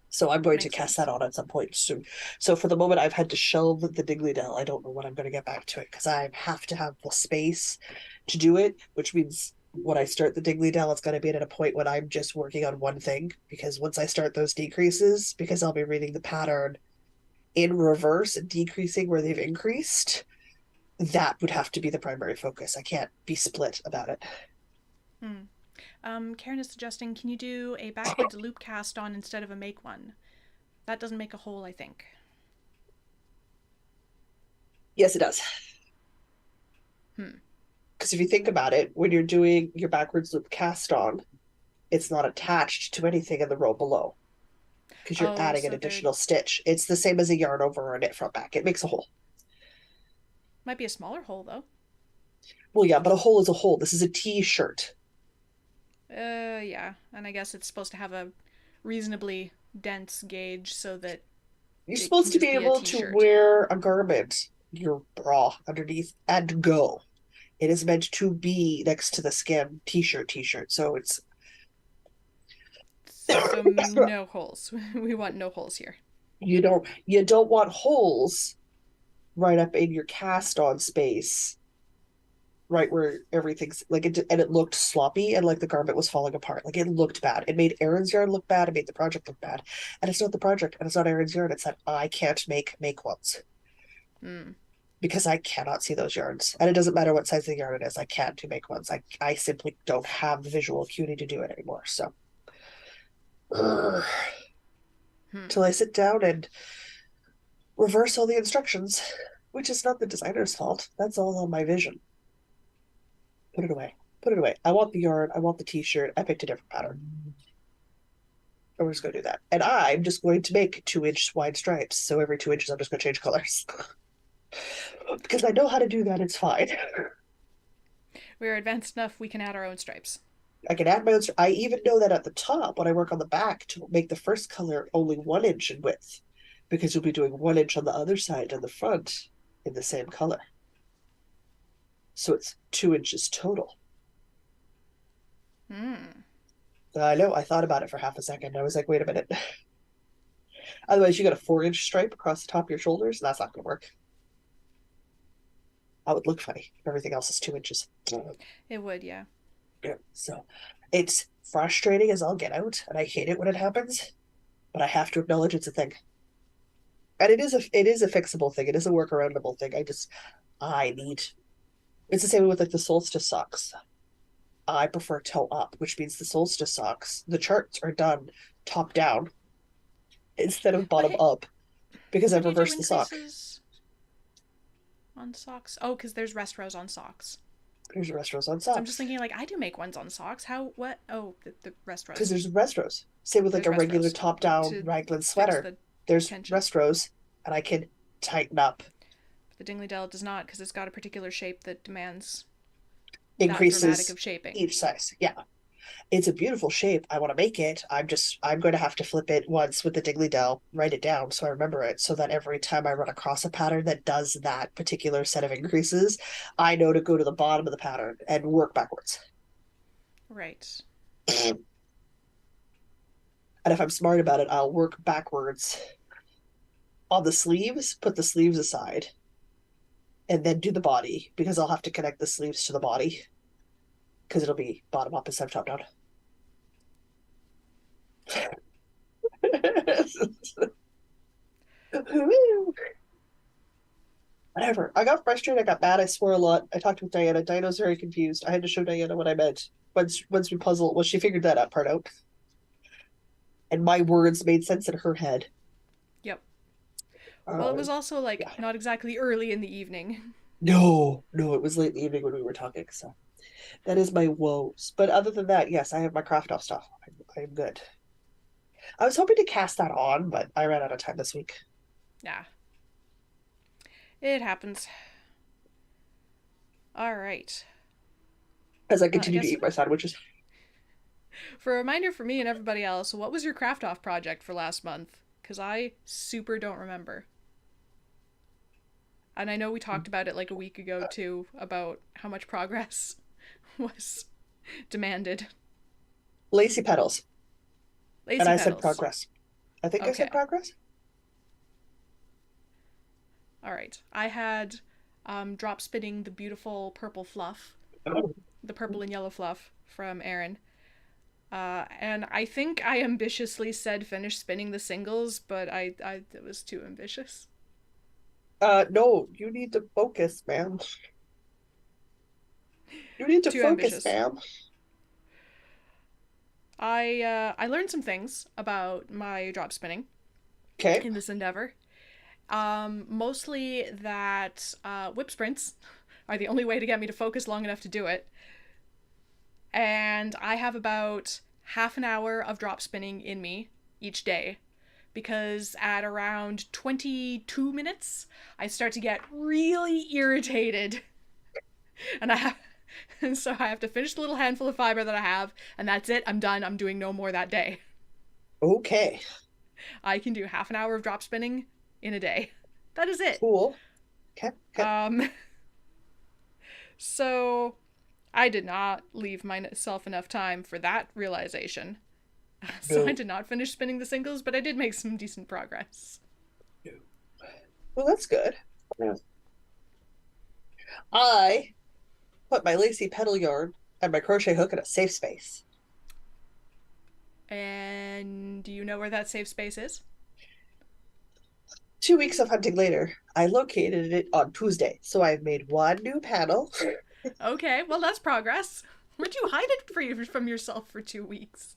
So I'm going to
Makes
cast
sense.
that on at some point soon. So for the moment, I've had to shelve the Dingley Dell. I don't know when I'm going to get back to it because I have to have the space to do it, which means when I start the Dingley Dell, it's going to be at a point when I'm just working on one thing. Because once I start those decreases, because I'll be reading the pattern in reverse and decreasing where they've increased, that would have to be the primary focus. I can't be split about it.
Hmm. Karen is suggesting, can you do a backwards loop cast on instead of a make one? That doesn't make a hole, I think.
Yes, it does.
Hmm.
Because if you think about it, when you're doing your backwards loop cast on, it's not attached to anything in the row below because you're
Oh,
adding an
so there
additional stitch. It's the same as a yarn over or a knit front back. It makes a hole.
might be a smaller hole, though.
Well, yeah, but a hole is a hole. This is a t-shirt.
Yeah. And I guess it's supposed to have a reasonably dense gauge so that
You're
it can
supposed to be
just be a
able to
t-shirt.
wear a garment, your bra underneath, and go. It is meant to be next to the skin t-shirt. So it's
So no holes. We want no holes here.
you don't want holes right up in your cast on space, right where everything's like it, and it looked sloppy and like the garment was falling apart. Like it looked bad. It made Erin's yarn look bad. It made the project look bad. And it's not the project and it's not Erin's yarn. It's that I can't make ones
Hmm.
because I cannot see those yarns. And it doesn't matter what size the yarn it is. I can't do make ones. I simply don't have the visual acuity to do it anymore. So
Hmm.
till I sit down and reverse all the instructions, which is not the designer's fault. That's all on my vision. Put it away. Put it away. I want the yarn. I want the t-shirt. I picked a different pattern. We're just going to do that. And I'm just going to make 2-inch wide stripes. So every 2 inches, I'm just going to change colors. Because I know how to do that. It's fine.
We're advanced enough we can add our own stripes.
I can add my own. I even know that at the top, when I work on the back, to make the first color only 1 inch in width. Because you'll be doing 1 inch on the other side and the front in the same color. So it's 2 inches total.
Hmm.
I know, I thought about it for half a second. I was like, wait a minute. Otherwise, you got a 4-inch stripe across the top of your shoulders. That's not going to work. That would look funny if everything else is 2 inches.
It would, yeah.
Yeah. So it's frustrating as all get out, and I hate it when it happens, but I have to acknowledge it's a thing. And it is a fixable thing. It is a workaroundable thing. I need it's the same with like the solstice socks. I prefer toe up, which means the solstice socks, the charts are done top down instead of
But
bottom
hey,
up because
how
I've
do you do
reversed the sock.
increases on socks? Oh, because there's rest rows on socks.
There's rest rows on
So I'm just
socks
thinking, like, I do make ones on socks. How, what? Oh, the rest
because
rows.
there's rest rows. Same with like
There's
a
rest
regular
rows
top down
to
raglan
fix
sweater.
the
There's
tension.
rest rows, and I can tighten up,
The Dingley Dell does not, because it's got a particular shape that demands that dramatic
increases
of shaping.
each size. Yeah, it's a beautiful shape. I want to make it. I'm going to have to flip it once with the Diggly Dell, write it down so I remember it, so that every time I run across a pattern that does that particular set of increases, I know to go to the bottom of the pattern and work backwards.
Right.
And if I'm smart about it, I'll work backwards on the sleeves, put the sleeves aside, and then do the body because I'll have to connect the sleeves to the body because it'll be bottom up instead of top down. Whatever. I got frustrated. I got mad. I swore a lot. I talked with Diana. Diana's very confused. I had to show Diana what I meant. Once we puzzle, well, she figured that part out, and my words made sense in her head.
Yep. Well, it
Uh,
was also, like,
yeah.
not exactly early in the evening.
No, no, it was late in the evening when we were talking. So that is my woes. But other than that, yes, I have my craft off stuff. I'm good. I was hoping to cast that on, but I ran out of time this week.
Yeah. It happens. All right.
As I
I
continue to
guess
eat my sandwiches.
for a reminder for me and everybody else, what was your craft off project for last month? Because I super don't remember. And I know we talked about it like a week ago too, about how much progress was demanded.
Lacy petals. And
Lacy
I said
petals.
progress. I think I
Okay.
said progress.
All right. I had drop spinning the beautiful purple fluff,
Oh.
the purple and yellow fluff from Erin. And I think I ambitiously said finish spinning the singles, but I it was too ambitious.
No, you need to focus, ma'am. You need to
Too
focus,
ambitious.
ma'am.
I learned some things about my drop spinning
Okay.
in this endeavor. Mostly that whip sprints are the only way to get me to focus long enough to do it. And I have about half an hour of drop spinning in me each day because at around 22 minutes, I start to get really irritated. And I have. And so I have to finish the little handful of fiber that I have, and that's it. I'm done. I'm doing no more that day.
Okay.
I can do half an hour of drop spinning in a day. That is it.
Cool. Okay. Okay.
Um, so I did not leave myself enough time for that realization. So I
No.
did not finish spinning the singles, but I did make some decent progress.
No. Well, that's good. Yeah. I put my lacy petal yarn and my crochet hook in a safe space.
And do you know where that safe space is?
2 weeks of hunting later, I located it on Tuesday. So I've made one new panel.
Okay, well that's progress. Where'd you hide it from yourself for 2 weeks?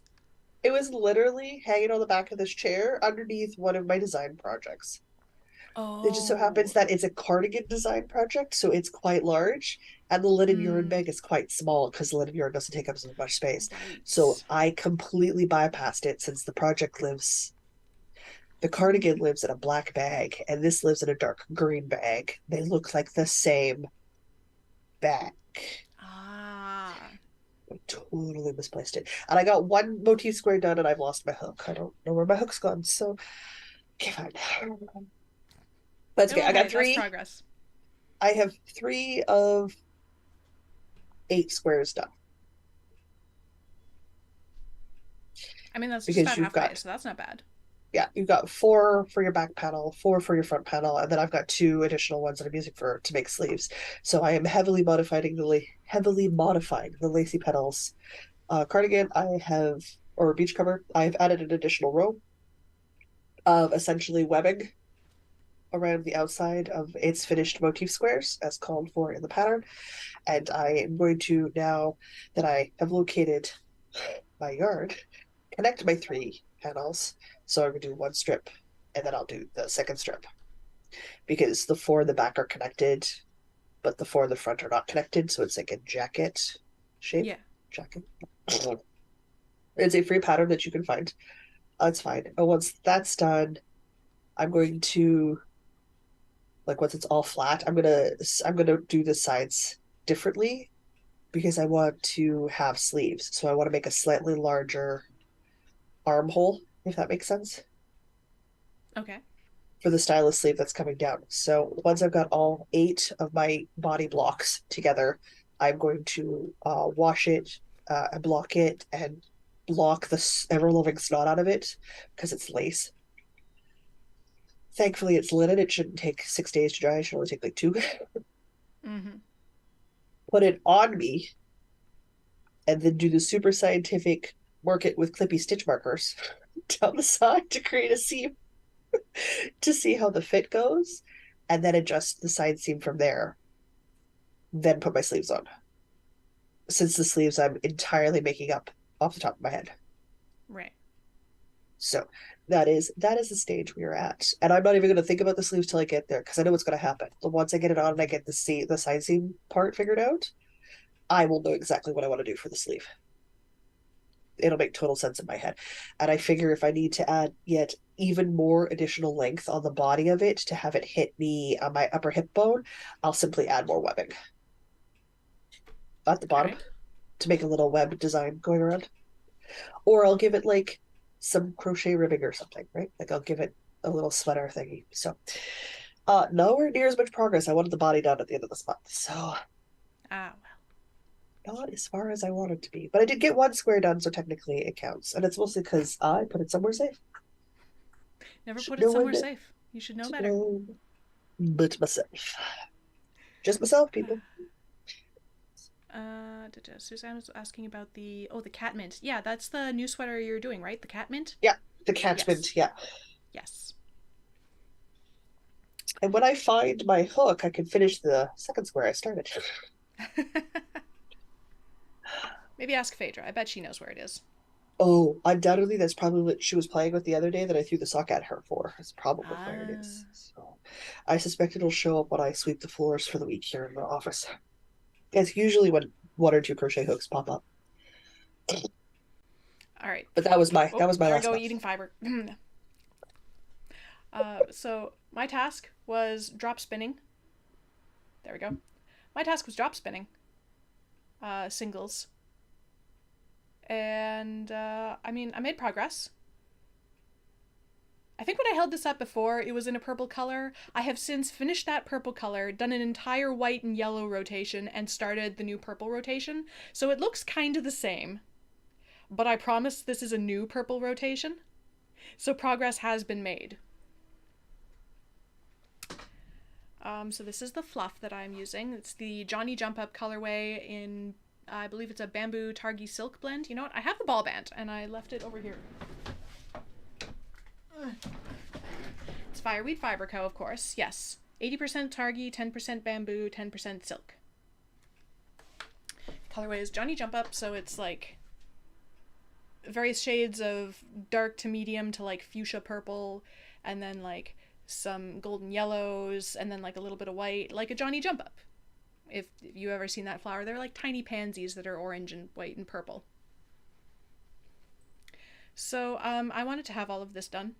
It was literally hanging on the back of this chair underneath one of my design projects. It just so happens
Oh.
that it's a cardigan design project, so it's quite large, and the linen yarn
Mm,
bag is quite small because the linen yarn doesn't take up so much space. So
right.
I completely bypassed it since the cardigan lives in a black bag, and this lives in a dark green bag. They look like the same bag.
Ah.
I totally misplaced it. And I got one motif square done, and I've lost my hook. I don't know where my hook's gone, so okay, fine. That's okay.
Oh,
I got
hey, that's
three.
progress.
I have 3 of 8 squares done.
I mean, that's just
because
about
you've
halfway,
got,
so that's not bad.
yeah, you've got four for your back panel, four for your front panel, and then I've got two additional ones that I'm using for to make sleeves. So I am heavily modifying the lacy petals cardigan. I have, or beach cover. I've added an additional row of essentially webbing around the outside of its finished motif squares as called for in the pattern. And I am going to, now that I have located my yard, connect my three panels. So I'm going to do one strip and then I'll do the second strip because the four in the back are connected, but the four in the front are not connected. So it's like a jacket shape.
Yeah.
Jacket. It's a free pattern that you can find. That's fine. And once that's done, I'm going to, like, once it's all flat, I'm gonna do the sides differently because I want to have sleeves. So I want to make a slightly larger armhole, if that makes sense,
Okay.
for the stylus sleeve that's coming down. So once I've got all eight of my body blocks together, I'm going to wash it, and block it, and block the ever loving snot out of it because it's lace. Thankfully, it's linen. It shouldn't take 6 days to dry. It should only take like two.
Mm-hmm.
Put it on me, and then do the super scientific mark it with clippy stitch markers down the side to create a seam to see how the fit goes, and then adjust the side seam from there. Then put my sleeves on. Since the sleeves I'm entirely making up off the top of my head.
Right.
So that is the stage we are at. And I'm not even gonna think about the sleeves till I get there because I know what's gonna happen. But once I get it on and I get the side seam part figured out, I will know exactly what I want to do for the sleeve. It'll make total sense in my head. And I figure if I need to add yet even more additional length on the body of it to have it hit me on my upper hip bone, I'll simply add more webbing at the bottom
Okay.
to make a little web design going around. Or I'll give it like some crochet ribbing or something, right? Like I'll give it a little sweater thingy. So nowhere near as much progress. I wanted the body done at the end of this month. So
Ah,
not as far as I wanted to be. But I did get one square done, so technically it counts. And it's mostly because I put it somewhere safe.
never
Should
put it
no
somewhere
one
safe. You should know
to
better.
know but myself. Just myself, people.
Suzanne was asking about the cat mint. Yeah, that's the new sweater you're doing, right? The cat mint?
Yeah, the
Yes.
catchment, yeah.
Yes.
And when I find my hook, I can finish the second square I started.
Maybe ask Phaedra. I bet she knows where it is.
Oh, undoubtedly, that's probably what she was playing with the other day that I threw the sock at her for. That's probably where it
Ah.
is. So I suspect it'll show up when I sweep the floors for the week here in the office. It's usually when one or two crochet hooks pop up.
All right.
But that
Oh,
was my
there we
last
go,
month.
eating fiber. So my task was drop spinning. There we go. My task was drop spinning singles. And I mean, I made progress. I think when I held this up before, it was in a purple color. I have since finished that purple color, done an entire white and yellow rotation, and started the new purple rotation. So it looks kind of the same. But I promise this is a new purple rotation. So progress has been made. So this is the fluff that I'm using. It's the Johnny Jump Up colorway in, I believe it's a bamboo targi silk blend. You know what? I have the ball band, and I left it over here. It's Fireweed Fiber Co., of course. Yes. 80% targi, 10% bamboo, 10% silk. Colorway is Johnny Jump Up, so it's like various shades of dark to medium to like fuchsia purple, and then like some golden yellows, and then like a little bit of white, like a Johnny Jump Up. If you ever seen that flower, they're like tiny pansies that are orange and white and purple. So I wanted to have all of this done.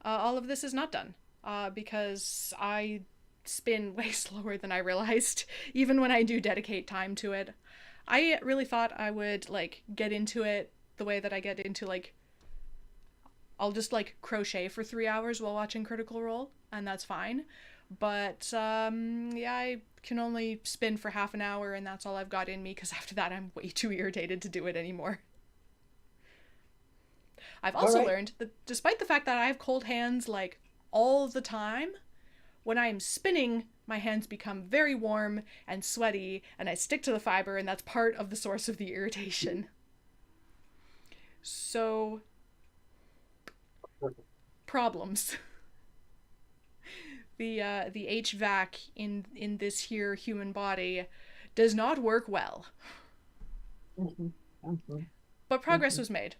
All of this is not done because I spin way slower than I realized, even when I do dedicate time to it. I really thought I would like get into it the way that I get into like I'll just like crochet for 3 hours while watching Critical Role, and that's fine. But yeah, I can only spin for half an hour, and that's all I've got in me because after that, I'm way too irritated to do it anymore. I've
All
also
right.
learned that despite the fact that I have cold hands like all the time, when I am spinning, my hands become very warm and sweaty, and I stick to the fiber, and that's part of the source of the irritation. So, problems. The HVAC in this here human body does not work well,
Mhm, mhm,
but progress
mhm.
was made.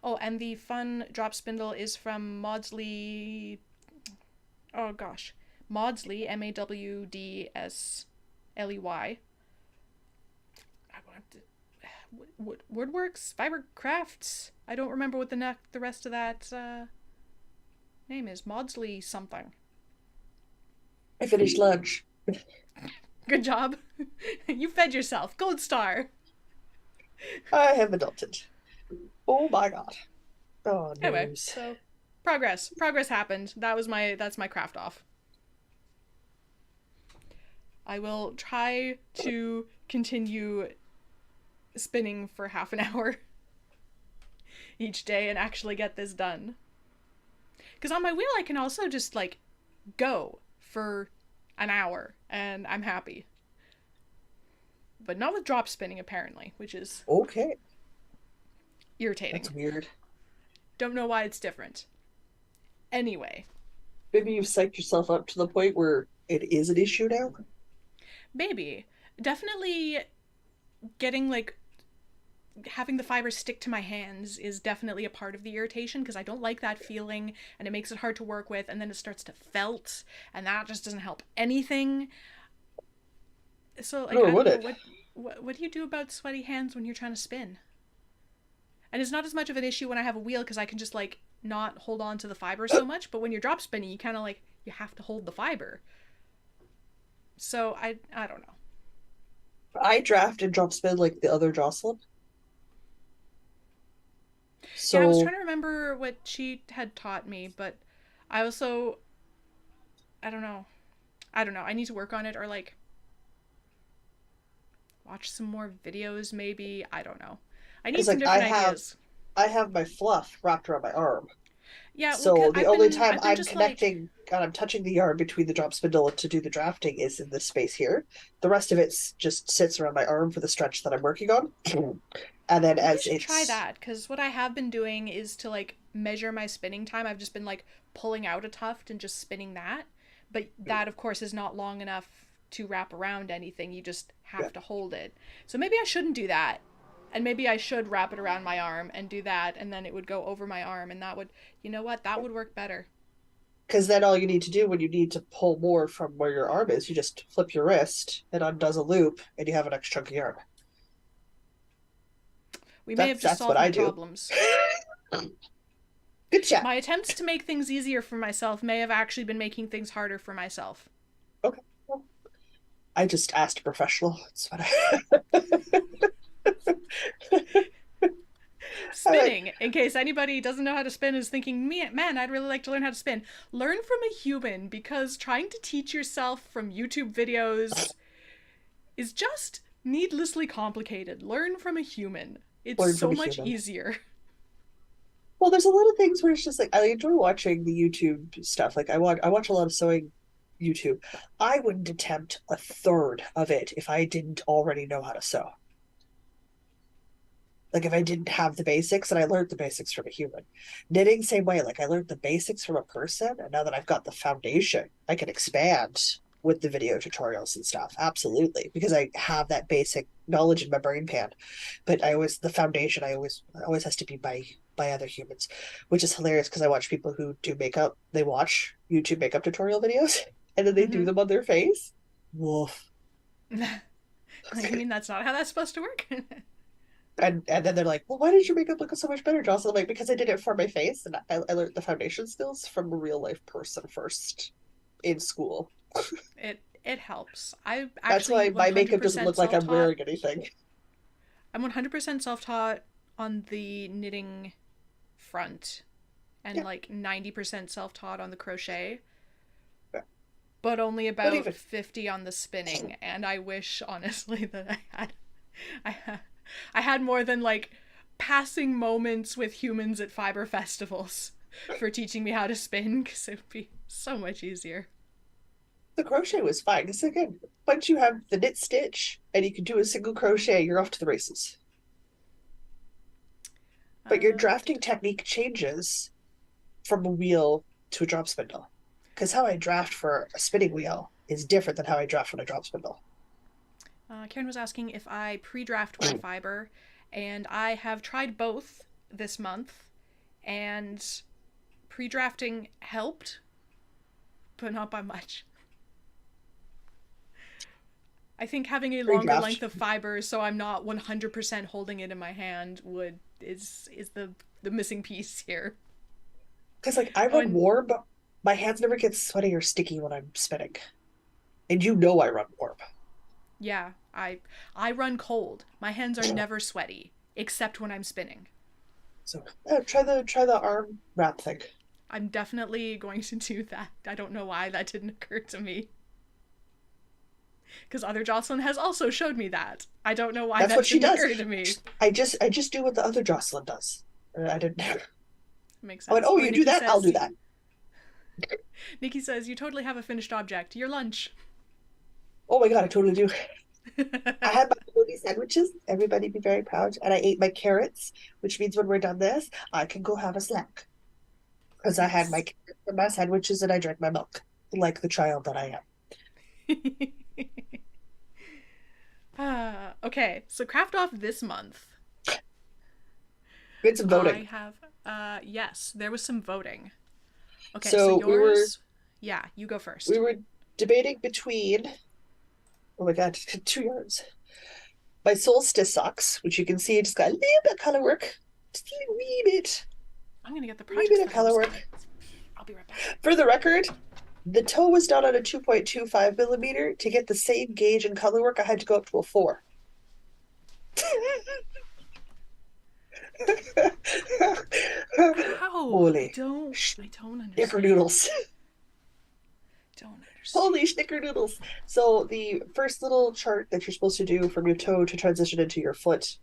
Oh, and the fun drop spindle is from Maudsley. Oh gosh, Maudsley, Mawdsley. Woodworks, Fiber Crafts. I don't remember what the rest of that name is. Maudsley something.
I finished lunch.
Good job. You fed yourself. Gold star.
I have adulted. Oh my God. Oh,
Anyway,
news.
so progress happened. That's my craft off. I will try to continue spinning for half an hour each day and actually get this done. Because on my wheel, I can also just like go for an hour and I'm happy. But not with drop spinning, apparently, which is
Okay.
irritating.
That's weird.
Don't know why it's different. Anyway,
Maybe you've psyched yourself up to the point where it is an issue now.
maybe. Definitely getting like having the fiber stick to my hands is definitely a part of the irritation because I don't like that feeling and it makes it hard to work with and then it starts to felt and that just doesn't help anything. So like
Nor
I don't
would
know
it.
what do you do about sweaty hands when you're trying to spin? And it's not as much of an issue when I have a wheel because I can just like not hold on to the fiber so much, but when you're drop spinning you kind of like you have to hold the fiber. So I don't know.
I draft and drop spin like the other Jocelyn.
Yeah, I was
So
trying to remember what she had taught me, but I also I don't know. I don't know. I need to work on it or like watch some more videos maybe. I don't know. I need
because
some
like
different ideas.
I have my fluff wrapped around my arm.
Yeah, well
So the only time
I've been
I'm
just like
connecting and I'm touching the yarn between the drop spindle to do the drafting is in this space here. The rest of it just sits around my arm for the stretch that I'm working on. And then
maybe I
as
should try
it's
that cuz what I have been doing is to like measure my spinning time. I've just been like pulling out a tuft and just spinning that. But that of course is not long enough to wrap around anything. You just
yeah,
have to hold it. So maybe I shouldn't do that. And maybe I should wrap it around my arm and do that and then it would go over my arm and that would, you know what? That would work better.
because then all you need to do when you need to pull more from where your arm is, you just flip your wrist, it undoes a loop, and you have an extra chunk of yarn.
We may have just
That's what
solved
I
my
do.
problems.
Good chat.
My attempts to make things easier for myself may have actually been making things harder for myself.
Okay. Well, I just asked a professional. That's what I I'm like,
Spinning, in case anybody doesn't know how to spin, is thinking, man, I'd really like to learn how to spin. Learn from a human because trying to teach yourself from YouTube videos is just needlessly complicated. Learn from a human. It's
learn
so
from a
much
human.
easier.
Well, there's a lot of things where it's just like I enjoy watching the YouTube stuff. Like I watch a lot of sewing YouTube. I wouldn't attempt a third of it if I didn't already know how to sew. Like if I didn't have the basics and I learned the basics from a human. Knitting, same way. Like I learned the basics from a person, and now that I've got the foundation, I can expand with the video tutorials and stuff. Absolutely. Because I have that basic knowledge in my brain pan. But I always the foundation I always has to be by other humans, which is hilarious because I watch people who do makeup, they watch YouTube makeup tutorial videos and then they do
Mm-hmm.
them on their face. Woof.
You mean that's not how that's supposed to work?
And then they're like, well, why did your makeup look so much better, Jocelyn? I'm like, because I did it for my face and I learned the foundation skills from a real life person first in school.
It helps. I
That's
actually
why my makeup doesn't
100%
look like I'm
self-taught.
wearing anything.
I'm 100% self-taught on the knitting front and
Yeah,
like 90% self-taught on the crochet,
yeah.
but only
But
about
even
50 on the spinning. And I wish honestly that I had I had more than like passing moments with humans at fiber festivals for teaching me how to spin, because it would be so much easier.
The crochet was fine. Because again, once you have the knit stitch and you can do a single crochet, you're off to the races. But your drafting technique changes from a wheel to a drop spindle. Because how I draft for a spinning wheel is different than how I draft on a drop spindle.
Karen was asking if I pre-draft my fiber, and I have tried both this month, and pre-drafting helped, but not by much. I think having a longer length of fiber, so I'm not 100% holding it in my hand, is the missing piece here.
Because like I run warm, but my hands never get sweaty or sticky when I'm spinning, and you know I run warm.
Yeah, I run cold. My hands are never sweaty, except when I'm spinning.
So try the arm wrap thing.
I'm definitely going to do that. I don't know why that didn't occur to me. Because other Jocelyn has also showed me that. I don't know why that didn't occur to me.
I just do what the other Jocelyn does. I didn't know.
Makes sense.
I went, oh, you do that? I'll do that.
Nikki says, you totally have a finished object. Your lunch.
Oh my god, I totally do. I had my bologna sandwiches. Everybody be very proud. And I ate my carrots, which means when we're done this, I can go have a snack. Because I had my carrots and my sandwiches and I drank my milk, like the child that I
am. Okay, so craft off this month.
We had some voting.
I have, yes, there was some voting. Okay, so yours, yeah, you go first.
We were debating between, oh my god, 2 yards. My solstice socks, which you can see, just got a little bit of color work. Just a wee bit.
I'm going to get the project.
A wee bit of color work.
I'll be right back.
For the record, the toe was done on a 2.25 millimeter. To get the same gauge and color work, I had to go up to a 4.
Holy. I don't understand.
Snickerdoodles.
Don't understand.
Holy snickerdoodles. So the first little chart that you're supposed to do from your toe to transition into your foot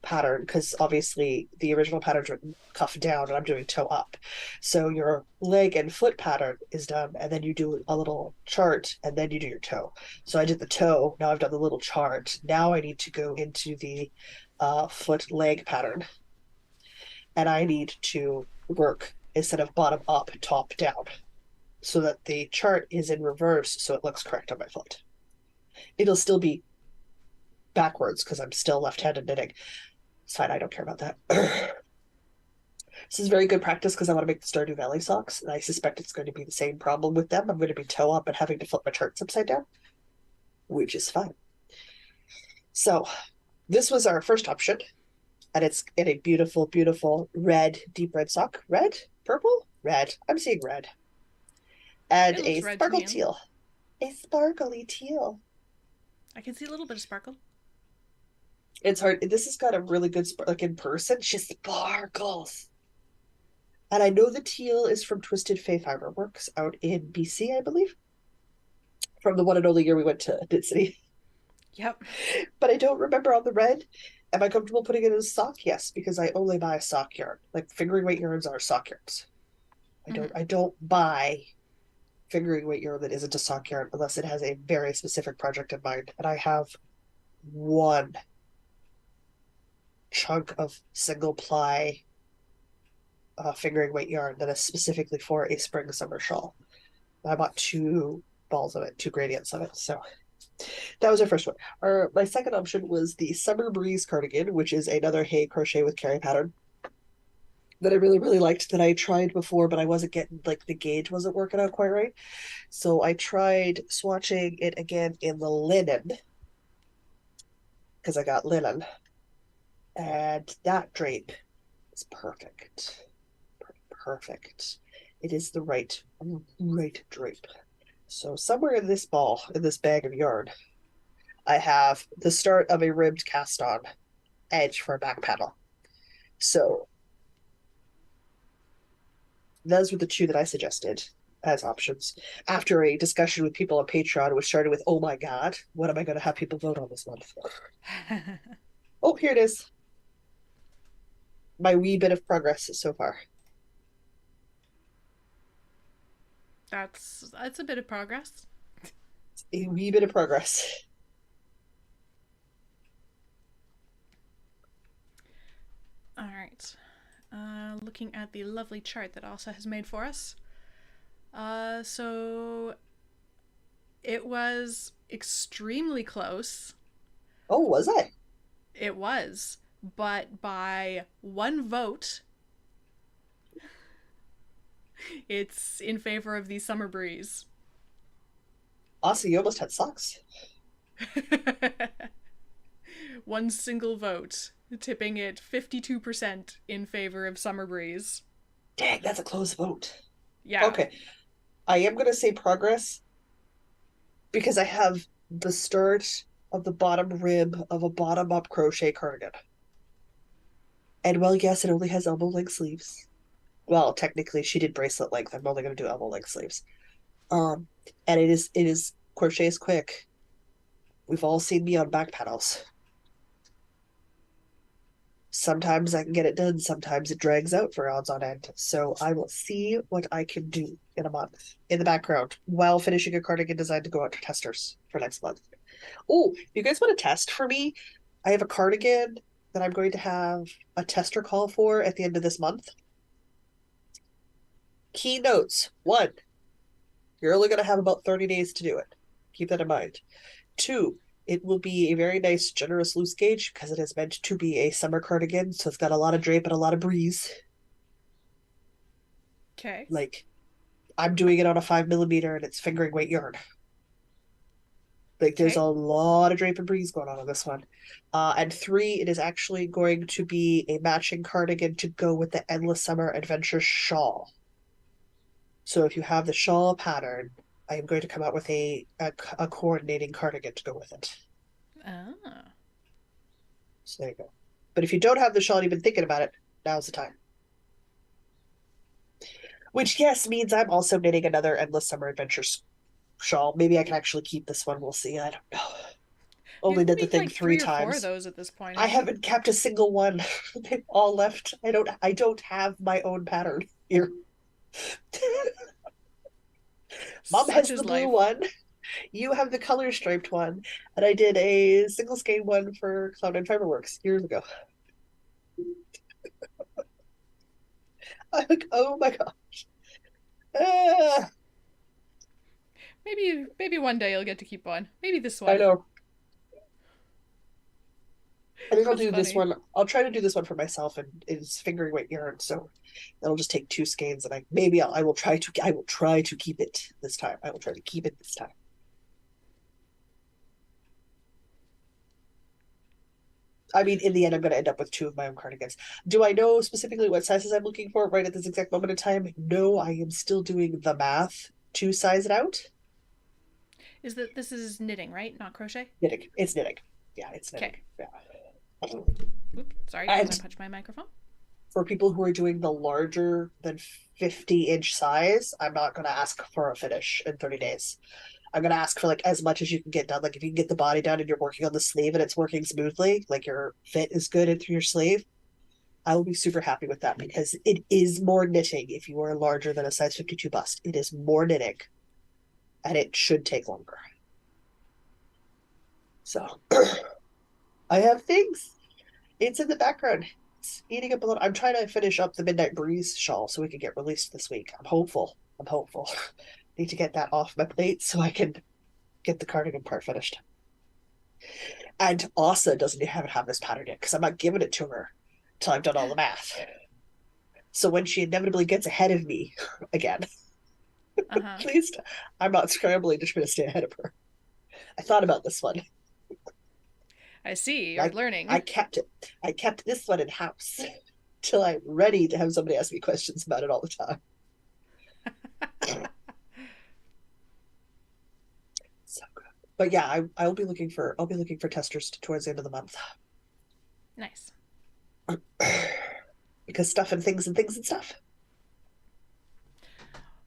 pattern, because obviously the original pattern's written cuff down and I'm doing toe up. So your leg and foot pattern is done, and then you do a little chart, and then you do your toe. So I did the toe, now I've done the little chart. Now I need to go into the foot leg pattern. And I need to work instead of bottom up, top down, so that the chart is in reverse so it looks correct on my foot. It'll still be backwards because I'm still left-handed knitting. It's fine, I don't care about that. This is very good practice because I want to make the Stardew Valley socks, and I suspect it's going to be the same problem with them. I'm going to be toe up and having to flip my charts upside down, which is fine. So this was our first option. And it's in a beautiful, beautiful red, deep red sock. Red? Purple? Red. I'm seeing red. And a sparkle teal. A sparkly teal.
I can see a little bit of sparkle.
It's hard. This has got a really good like in person. She sparkles. And I know the teal is from Twisted Fae Fiber Works out in BC, I believe. From the one and only year we went to Knit City.
Yep.
But I don't remember on the red. Am I comfortable putting it in a sock? Yes, because I only buy a sock yarn. Like fingering weight yarns are sock yarns. I don't buy fingering weight yarn that isn't a sock yarn unless it has a very specific project in mind. And I have one chunk of single ply fingering weight yarn that is specifically for a spring summer shawl. I bought 2 balls of it, 2 gradients of it. So that was our first one. My second option was the Summer Breeze cardigan, which is another Hay crochet with Carrie pattern that I really, really liked, that I tried before, but I wasn't getting, like, the gauge wasn't working out quite right. So I tried swatching it again in the linen, because I got linen. And that drape is perfect. Perfect. It is the right drape. So somewhere in this ball, in this bag of yarn, I have the start of a ribbed cast on edge for a back panel. So those were the 2 that I suggested as options after a discussion with people on Patreon, which started with, oh my god, what am I going to have people vote on this month? Oh, here it is. my wee bit of progress so far.
That's a bit of progress.
A wee bit of progress.
All right. Looking at the lovely chart that Asa has made for us. So it was extremely close.
Oh, was I?
It was, but by one vote, it's in favor of the summer breeze.
Aussie, you almost had socks.
One single vote, tipping it 52% in favor of summer breeze.
Dang, that's a close vote.
Yeah.
Okay. I am going to say progress because I have the start of the bottom rib of a bottom up crochet cardigan. And well, yes, it only has elbow length sleeves. Well, technically, she did bracelet length. I'm only going to do elbow length sleeves. Um, and it is crochet is quick. We've all seen me on back panels. Sometimes I can get it done. Sometimes it drags out for odds on end. So I will see what I can do in a month in the background while finishing a cardigan designed to go out to testers for next month. Oh, you guys want to test for me? I have a cardigan that I'm going to have a tester call for at the end of this month. Key notes. One, you're only going to have about 30 days to do it. Keep that in mind. Two, it will be a very nice, generous loose gauge because it is meant to be a summer cardigan. So it's got a lot of drape and a lot of breeze.
Okay.
Like, I'm doing it on a 5mm and it's fingering weight yarn. Like, there's a
Okay.
lot of drape and breeze going on this one. And three, it is actually going to be a matching cardigan to go with the Endless Summer Adventure shawl. So if you have the shawl pattern, I am going to come out with a coordinating cardigan to go with it.
Ah.
So there you go. But if you don't have the shawl and you've been thinking about it, now's the time. Which, yes, means I'm also knitting another Endless Summer Adventures shawl. Maybe I can actually keep this one. We'll see. I don't know. Only
You've
did the
made
thing
like
three
three or four of
times.
those at this point,
I
haven't you?
haven't kept a single one. They've all left. I don't have my own pattern here. Mom
Such
has
is
the blue
life.
one. You have the color striped one. And I did a single skein one for Cloud9 Fiberworks years ago. I'm like, oh my gosh. Ah,
Maybe one day you'll get to keep one. Maybe this
I
one.
know. I think I'll
That's
do this
funny.
one. I'll try to do this one for myself, and it's fingering weight yarn, so it'll just take two skeins, and I will try to keep it this time. I will try to keep it this time. I mean, in the end, I'm going to end up with two of my own cardigans. Do I know specifically what sizes I'm looking for right at this exact moment in time? No, I am still doing the math to size it out.
Is that this is knitting, right? Not crochet?
Knitting. It's knitting. Yeah, it's knitting.
Okay.
Yeah.
Oop, sorry, don't want to
And
punch my microphone.
for people who are doing the larger than 50-inch size, I'm not going to ask for a finish in 30 days. I'm going to ask for like as much as you can get done. Like if you can get the body done and you're working on the sleeve and it's working smoothly, like your fit is good into your sleeve, I will be super happy with that because it is more knitting if you are larger than a size 52 bust. It is more knitting and it should take longer. So I have things. It's in the background. It's eating up a little. I'm trying to finish up the Midnight Breeze shawl so we can get released this week. I'm hopeful. I'm hopeful. Need to get that off my plate so I can get the cardigan part finished. And Asa doesn't have this pattern yet because I'm not giving it to her till I've done all the math. So when she inevitably gets ahead of me again,
Uh huh.
please, I'm not scrambling to try to stay ahead of her. I thought about this one.
I see. You're
I I
learning.
kept it. I kept this one in house till I'm ready to have somebody ask me questions about it all the time. So good. But yeah, I'll be looking for testers towards the end of the month.
Nice.
Because stuff and things and things and stuff.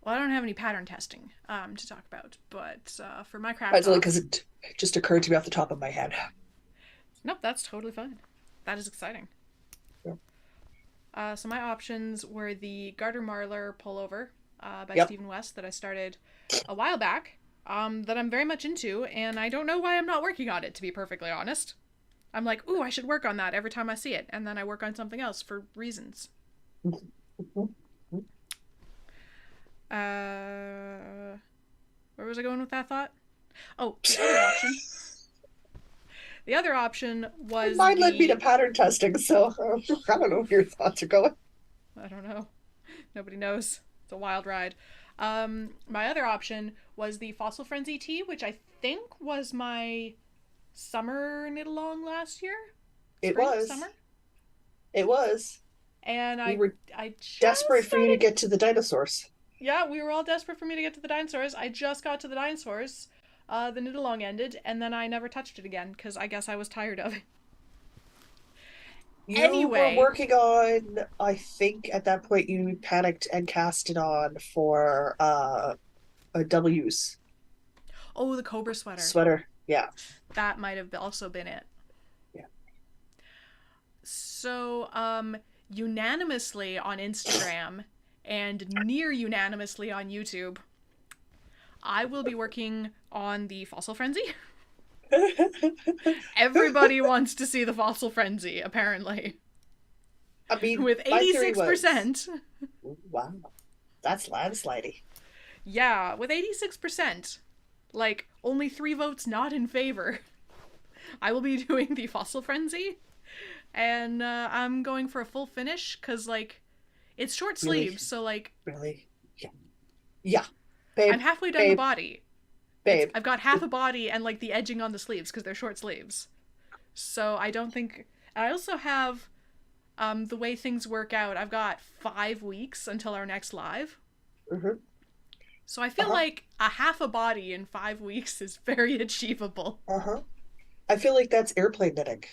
Well, I don't have any pattern testing to talk about, but for my craft
That's only
off,
because it just occurred to me off the top of my head.
nope, that's totally fine. That is exciting.
Yeah.
So my options were the Garter Marlar pullover by
Yep.
Stephen West that I started a while back, that I'm very much into, and I don't know why I'm not working on it, to be perfectly honest. I'm like, ooh, I should work on that every time I see it, and then I work on something else for reasons. Uh, where was I going with that thought? Oh, the other option. The other option was
Mine led me to
the.
pattern testing, so I don't know where your thoughts are going.
I don't know. Nobody knows. It's a wild ride. My other option was the Fossil Frenzy tea, which I think was my summer knit along last year,
It
spring,
was.
summer,
It was.
and
We
I
were
I just
desperate for you to
started.
get to the dinosaurs.
Yeah, we were all desperate for me to get to the dinosaurs. I just got to the dinosaurs. The knit along ended, and then I never touched it again because I guess I was tired of it.
You were
Anyway,
working on, I think at that point you panicked and cast it on for a W's
oh, the Cobra sweater.
sweater. Yeah.
That might have also been it.
Yeah.
So, unanimously on Instagram and near unanimously on YouTube, I will be working on the Fossil Frenzy. Everybody wants to see the Fossil Frenzy, apparently.
I mean,
With
my theory was,
86%.
wow, that's landsliding.
Yeah, with 86%. Like, only 3 votes not in favor. I will be doing the Fossil Frenzy. And I'm going for a full finish because, like, it's short
Really,
sleeves, so, like,
really. Yeah. Yeah.
I'm
Babe,
halfway done the
babe,
body. It's
babe.
I've got half a body and like the edging on the sleeves because they're short sleeves. So I don't think. I also have the way things work out. I've got 5 weeks until our next live.
Mm-hmm.
So I feel
Uh-huh.
like a half a body in 5 weeks is very achievable.
Uh-huh. I feel like that's airplane knitting.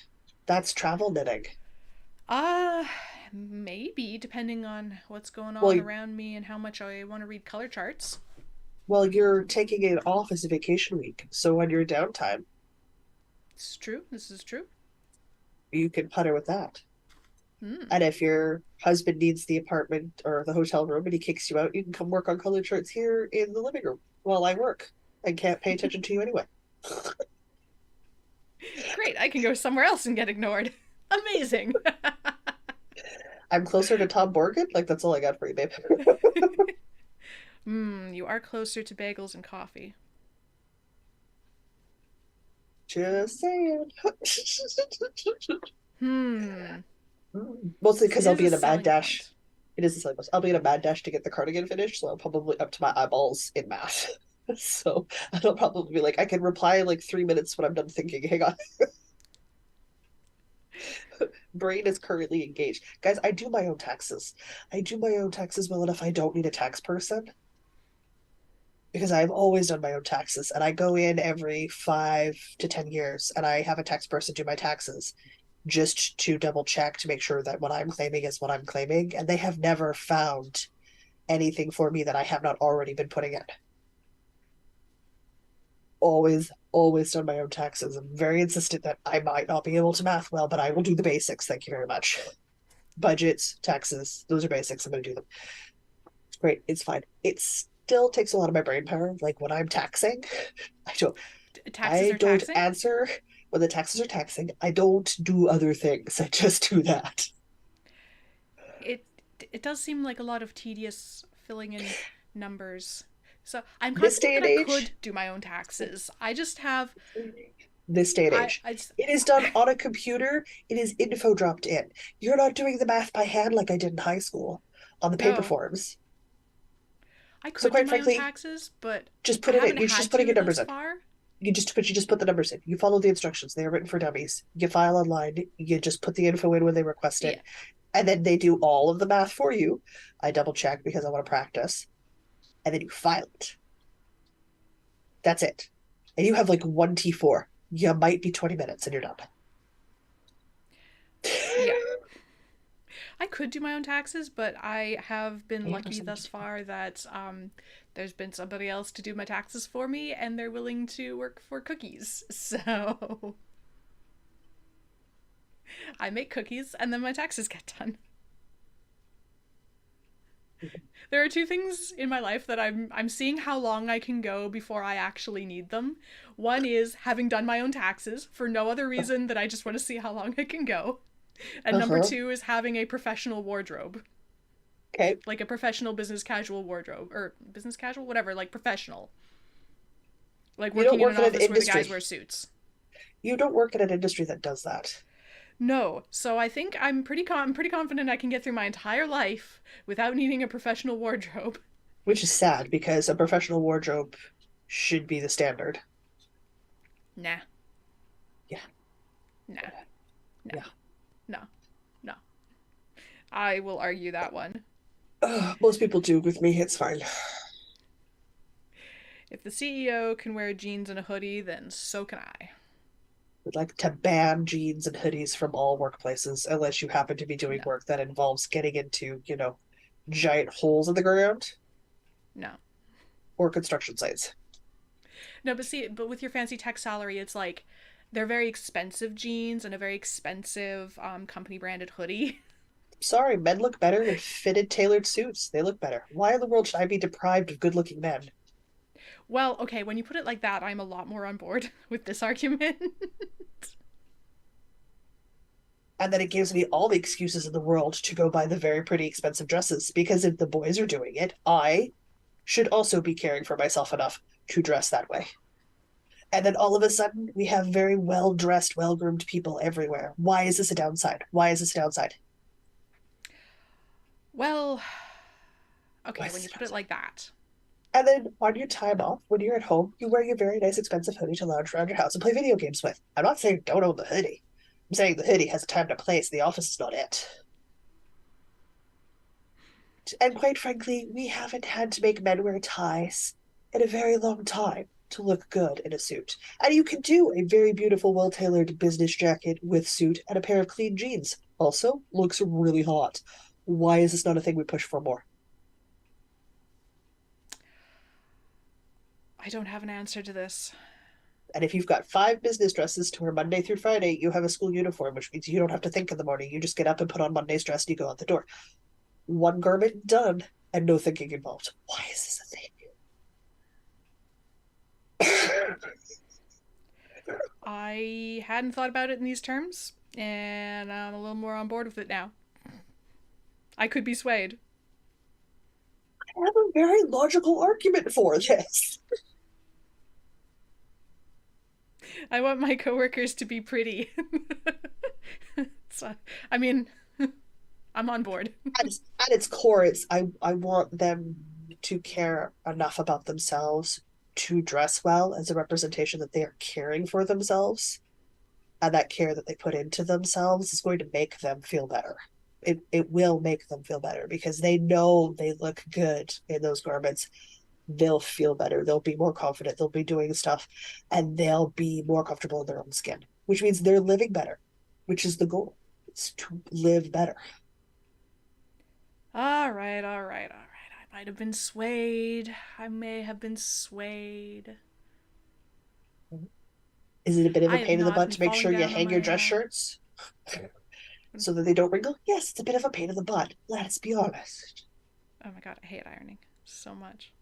That's travel knitting.
Uh maybe depending on what's going on
Well,
around me and how much I want to read color charts.
well, you're taking it off as a vacation week. So on your downtime,
It's true. This is true.
you can putter with that.
Hmm.
And if your husband needs the apartment or the hotel room and he kicks you out, you can come work on colored shirts here in the living room while I work and can't pay attention to you anyway.
Great. I can go somewhere else and get ignored. Amazing.
I'm closer to Tom Morgan. Like, that's all I got for you, babe.
You are closer to bagels and coffee.
Just saying.
Hmm.
Mostly
This
because I'll
is
be
a
in a mad
selling
dash.
point.
It is a selling point. I'll be in a mad dash to get the cardigan finished, so I'm probably up to my eyeballs in math. So I'll probably be like, I can reply in like 3 minutes when I'm done thinking. Hang on. Brain is currently engaged. Guys, I do my own taxes. I do my own taxes well enough. I don't need a tax person because I've always done my own taxes. And I go in every 5 to 10 years and I have a tax person do my taxes just to double check to make sure that what I'm claiming is what I'm claiming. And they have never found anything for me that I have not already been putting in. Always done my own taxes. I'm very insistent that I might not be able to math well, but I will do the basics. Thank you very much. Budgets, taxes, those are basics. I'm going to do them. It's great. It's fine. It still takes a lot of my brain power. Like when I'm taxing, I don't
Taxes
I
are
don't
taxing.
answer when the taxes are taxing. I don't do other things. I just do that.
It it does seem like a lot of tedious filling in numbers. So I'm
This
confident
day
that
and
I could
age,
do my own taxes. I just have
this day and
I
age.
I just,
It is done on a computer. It is info dropped in. You're not doing the math by hand like I did in high school on the paper
no.
forms.
I
So
could do
quite
my own
frankly,
taxes, but
just
I
put it in.
haven't
You're just
had
putting
to
your numbers
thus
in.
far.
You just put the numbers in. You follow the instructions. They are written for dummies. You file online. You just put the info in when they request
Yeah.
it, and then they do all of the math for you. I double check because I want to practice, and then you file it. That's it. And you have like one T4. You might be 20 minutes and you're done.
Yeah. I could do my own taxes, but I have been
Damn, there's
lucky
so
thus
much.
far that there's been somebody else to do my taxes for me, and they're willing to work for cookies. So I make cookies, and then my taxes get done. There are two things in my life that I'm seeing how long I can go before I actually need them. One is having done my own taxes for no other reason than I just want to see how long I can go. And number
Uh-huh.
two is having a professional wardrobe.
Okay.
Like a professional business casual wardrobe. Or business casual? Whatever, like professional. Like
You don't
working in
work
an
in an
office where the guys
industry.
wear suits.
You don't work in an industry that does that,
No, so I think I'm pretty confident I can get through my entire life without needing a professional wardrobe.
which is sad because a professional wardrobe should be the standard.
Nah,
Yeah.
nah, nah,
Yeah.
no, no. I will argue that one.
Most people do with me. It's fine.
If the CEO can wear jeans and a hoodie, then so can I.
Would like to ban jeans and hoodies from all workplaces unless you happen to be doing
No,
work that involves getting into, giant holes in the ground
no,
or construction sites.
no. But see, but with your fancy tech salary, it's like they're very expensive jeans and a very expensive company branded hoodie.
Sorry, men look better in fitted, tailored suits. They look better. Why in the world should I be deprived of good-looking men?
Well, okay, when you put it like that, I'm a lot more on board with this argument.
And then it gives me all the excuses in the world to go buy the very pretty, expensive dresses because if the boys are doing it, I should also be caring for myself enough to dress that way. And then all of a sudden, we have very well dressed, well groomed people everywhere. Why is this a downside? Why is this a downside?
Well,
Why
okay,
is
when
this
you
a
put it
downside?
like that.
And then on your time off, when you're at home, you wear your very nice, expensive hoodie to lounge around your house and play video games with. I'm not saying don't own the hoodie. I'm saying the hoodie has a time and a place. The office is not it. And quite frankly, we haven't had to make men wear ties in a very long time to look good in a suit. And you can do a very beautiful, well tailored business jacket with suit and a pair of clean jeans. Also, looks really hot. Why is this not a thing we push for more?
I don't have an answer to this.
And if you've got 5 business dresses to wear Monday through Friday, you have a school uniform, which means you don't have to think in the morning. You just get up and put on Monday's dress and you go out the door. One garment done and no thinking involved. Why is this a thing?
I hadn't thought about it in these terms, and I'm a little more on board with it now. I could be swayed.
I have a very logical argument for this.
I want my coworkers to be pretty. So, I mean, I'm on board.
At its core, I want them to care enough about themselves to dress well as a representation that they are caring for themselves, and that care that they put into themselves is going to make them feel better. It will make them feel better because they know they look good in those garments. They'll feel better. They'll be more confident. They'll be doing stuff and they'll be more comfortable in their own skin, which means they're living better, which is the goal. It's to live better.
All right, all right, all right. I might have been swayed. I may have been swayed.
Is it a bit of
I
a
have
pain in the
not
butt
been
to make
falling
sure you
down on
hang your
my.
dress shirts so that they don't wrinkle? Yes, it's a bit of a pain in the butt. Let's be honest.
Oh my god, I hate ironing so much.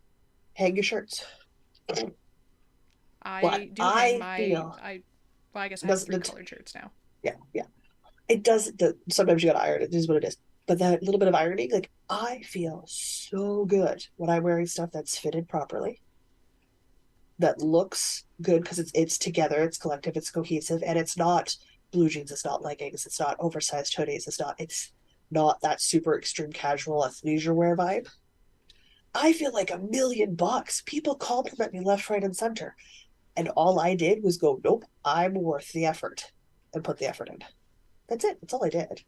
Hang your shirts. But
I do hang
I
my.
feel
Well, I guess I have three
doesn't,
colored shirts now.
yeah, yeah. It does, sometimes you gotta iron it. It is what it is. But that little bit of ironing, like, I feel so good when I'm wearing stuff that's fitted properly, that looks good because it's together, it's collective, it's cohesive, and it's not blue jeans, it's not leggings, it's not oversized hoodies, it's not that super extreme casual athleisure wear vibe. I feel like $1,000,000. People compliment me left, right, and center. And all I did was go, nope, I'm worth the effort and put the effort in. That's it. That's all I did.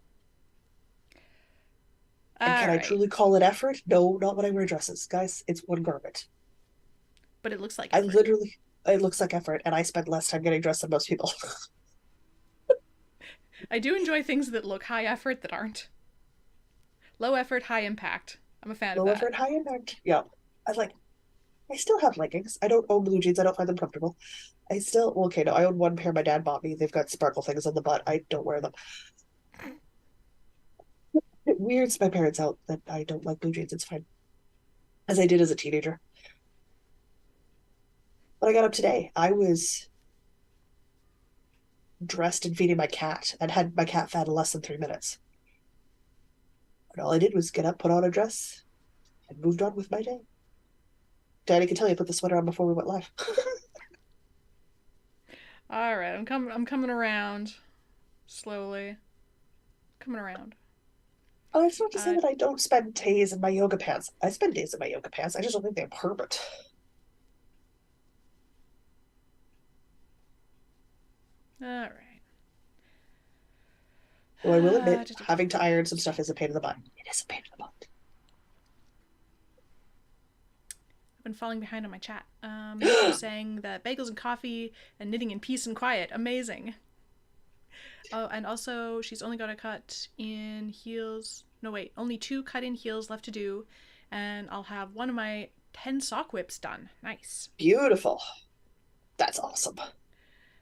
And
All
can I
right,
truly call it effort? No, not when I wear dresses. Guys, it's one garment.
but it looks like
I
effort.
literally, it looks like effort, and I spend less time getting dressed than most people.
I do enjoy things that look high effort that aren't. Low effort, high impact. I'm a fan of
Low
that.
effort, high impact. Yeah. I like, I still have leggings. I don't own blue jeans. I don't find them comfortable. I still, well, okay, no, I own one pair my dad bought me. They've got sparkle things on the butt. I don't wear them. It weirds my parents out that I don't like blue jeans. It's fine, as I did as a teenager. When I got up today, I was dressed and feeding my cat and had my cat fed in less than 3 minutes. And all I did was get up, put on a dress, and moved on with my day. Daddy can tell you I put the sweater on before we went live.
All right, I'm coming around slowly. Coming around.
Oh, it's not to say
Uh,
that I don't spend days in my yoga pants. I spend days in my yoga pants. I just don't think they're permanent.
all right.
Though I will admit,
Da, da, da,
having to
da.
iron some stuff is a pain in the butt. It is a pain in the butt.
I've been falling behind on my chat. Miko saying that bagels and coffee and knitting in peace and quiet. Amazing. Oh, and also she's only got a cut in heels. No, wait, only 2 cut in heels left to do, and I'll have one of my 10 sock whips done. Nice.
Beautiful. That's awesome.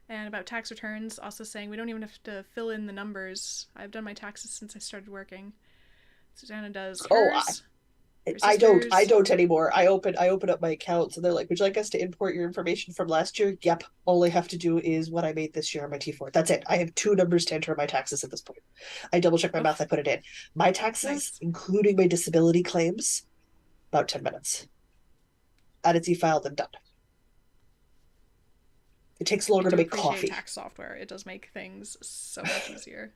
And about tax returns, also saying we don't even have to fill in the numbers. I've done my taxes since I started working. Susanna does
Oh,
hers. Her
I
sisters.
don't anymore. I open up my accounts and they're like, "Would you like us to import your information from last year?" Yep. All I have to do is what I made this year on my T4. That's it. I have 2 numbers to enter my taxes at this point. I double check my
Oh,
math, I put it in. My taxes,
nice.
including my disability claims, about 10 minutes. And it's e-filed and done. It takes
I
longer to
do
make
appreciate
coffee.
tax software. It does make things so much easier.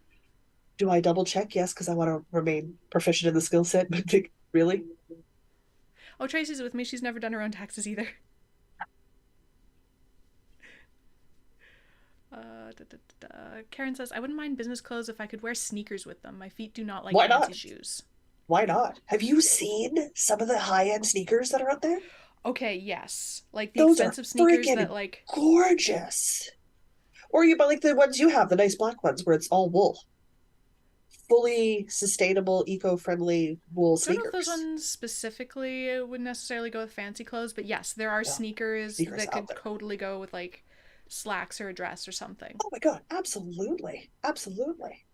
Do I double check? Yes, because I want to remain proficient in the skill set. But really?
Oh, Tracy's with me. She's never done her own taxes either. Da, da, da. Karen says, I wouldn't mind business clothes if I could wear sneakers with them. My feet do not like
Why
fancy
not?
shoes.
Why not? Have you seen some of the high-end sneakers that are out there?
Okay, yes. Like the
Those are
expensive sneakers that,
freaking
like,
gorgeous. Or you buy like the ones you have, the nice black ones where it's all wool. Fully sustainable, eco-friendly wool
don't know if those
sneakers.
ones specifically would necessarily go with fancy clothes, but yes, there are
Yeah,
sneakers
sneakers
that
out
could
there.
totally go with like slacks or a dress or something.
Oh my God, absolutely. Absolutely.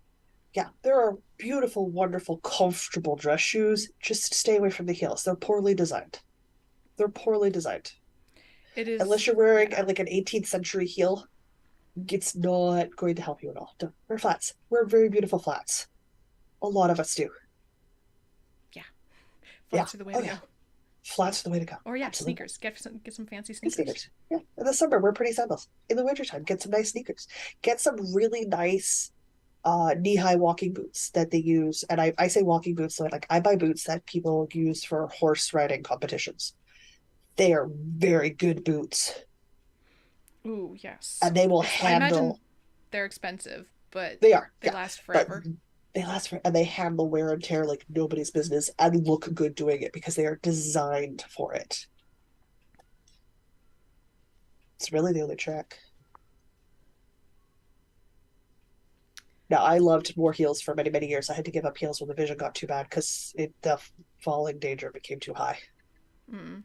Yeah, there are beautiful, wonderful, comfortable dress shoes. Just stay away from the heels. They're poorly designed. They're poorly designed.
It
Unless
is,
you're wearing
yeah,
like an 18th century heel, it's not going to help you at all. Don't wear flats. Wear very beautiful flats. A lot of us do.
yeah.
Yeah.
Flats are the way
Oh
to
yeah.
go.
Flats are the way to go.
Or yeah,
Absolutely.
sneakers. Get some fancy
And
sneakers.
sneakers. Yeah. In the summer, wear pretty sandals. In the wintertime, get some nice sneakers. Get some really nice knee-high walking boots that they use. And I say walking boots, so like I buy boots that people use for horse riding competitions. They are very good boots.
Ooh, yes.
And they will
I imagine
handle
they're expensive, but
they are,
they
yeah.
last
But
forever.
they last for and they handle wear and tear like nobody's business and look good doing it because they are designed for it. It's really the only trick. Now, I loved more heels for many, many years. I had to give up heels when the vision got too bad because the falling danger became too high.
Mm.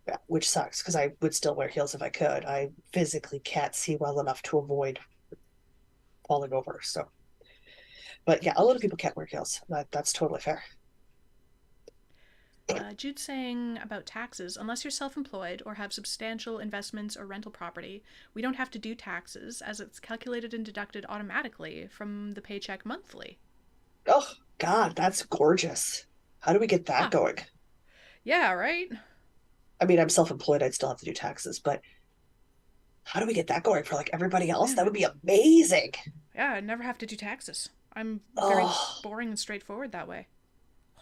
Yeah, which sucks because I would still wear heels if I could. I physically can't see well enough to avoid falling over. So, but yeah, a lot of people can't wear heels. That's totally fair.
Jude saying about taxes, unless you're self employed or have substantial investments or rental property, we don't have to do taxes as it's calculated and deducted automatically from the paycheck monthly.
Oh, God, that's gorgeous. How do we get that
Huh.
going?
Yeah, right?
I mean, I'm self-employed. I'd still have to do taxes, but how do we get that going for like everybody else? That
Man,
would be amazing.
yeah, I never have to do taxes. I'm very
Oh,
boring and straightforward that way.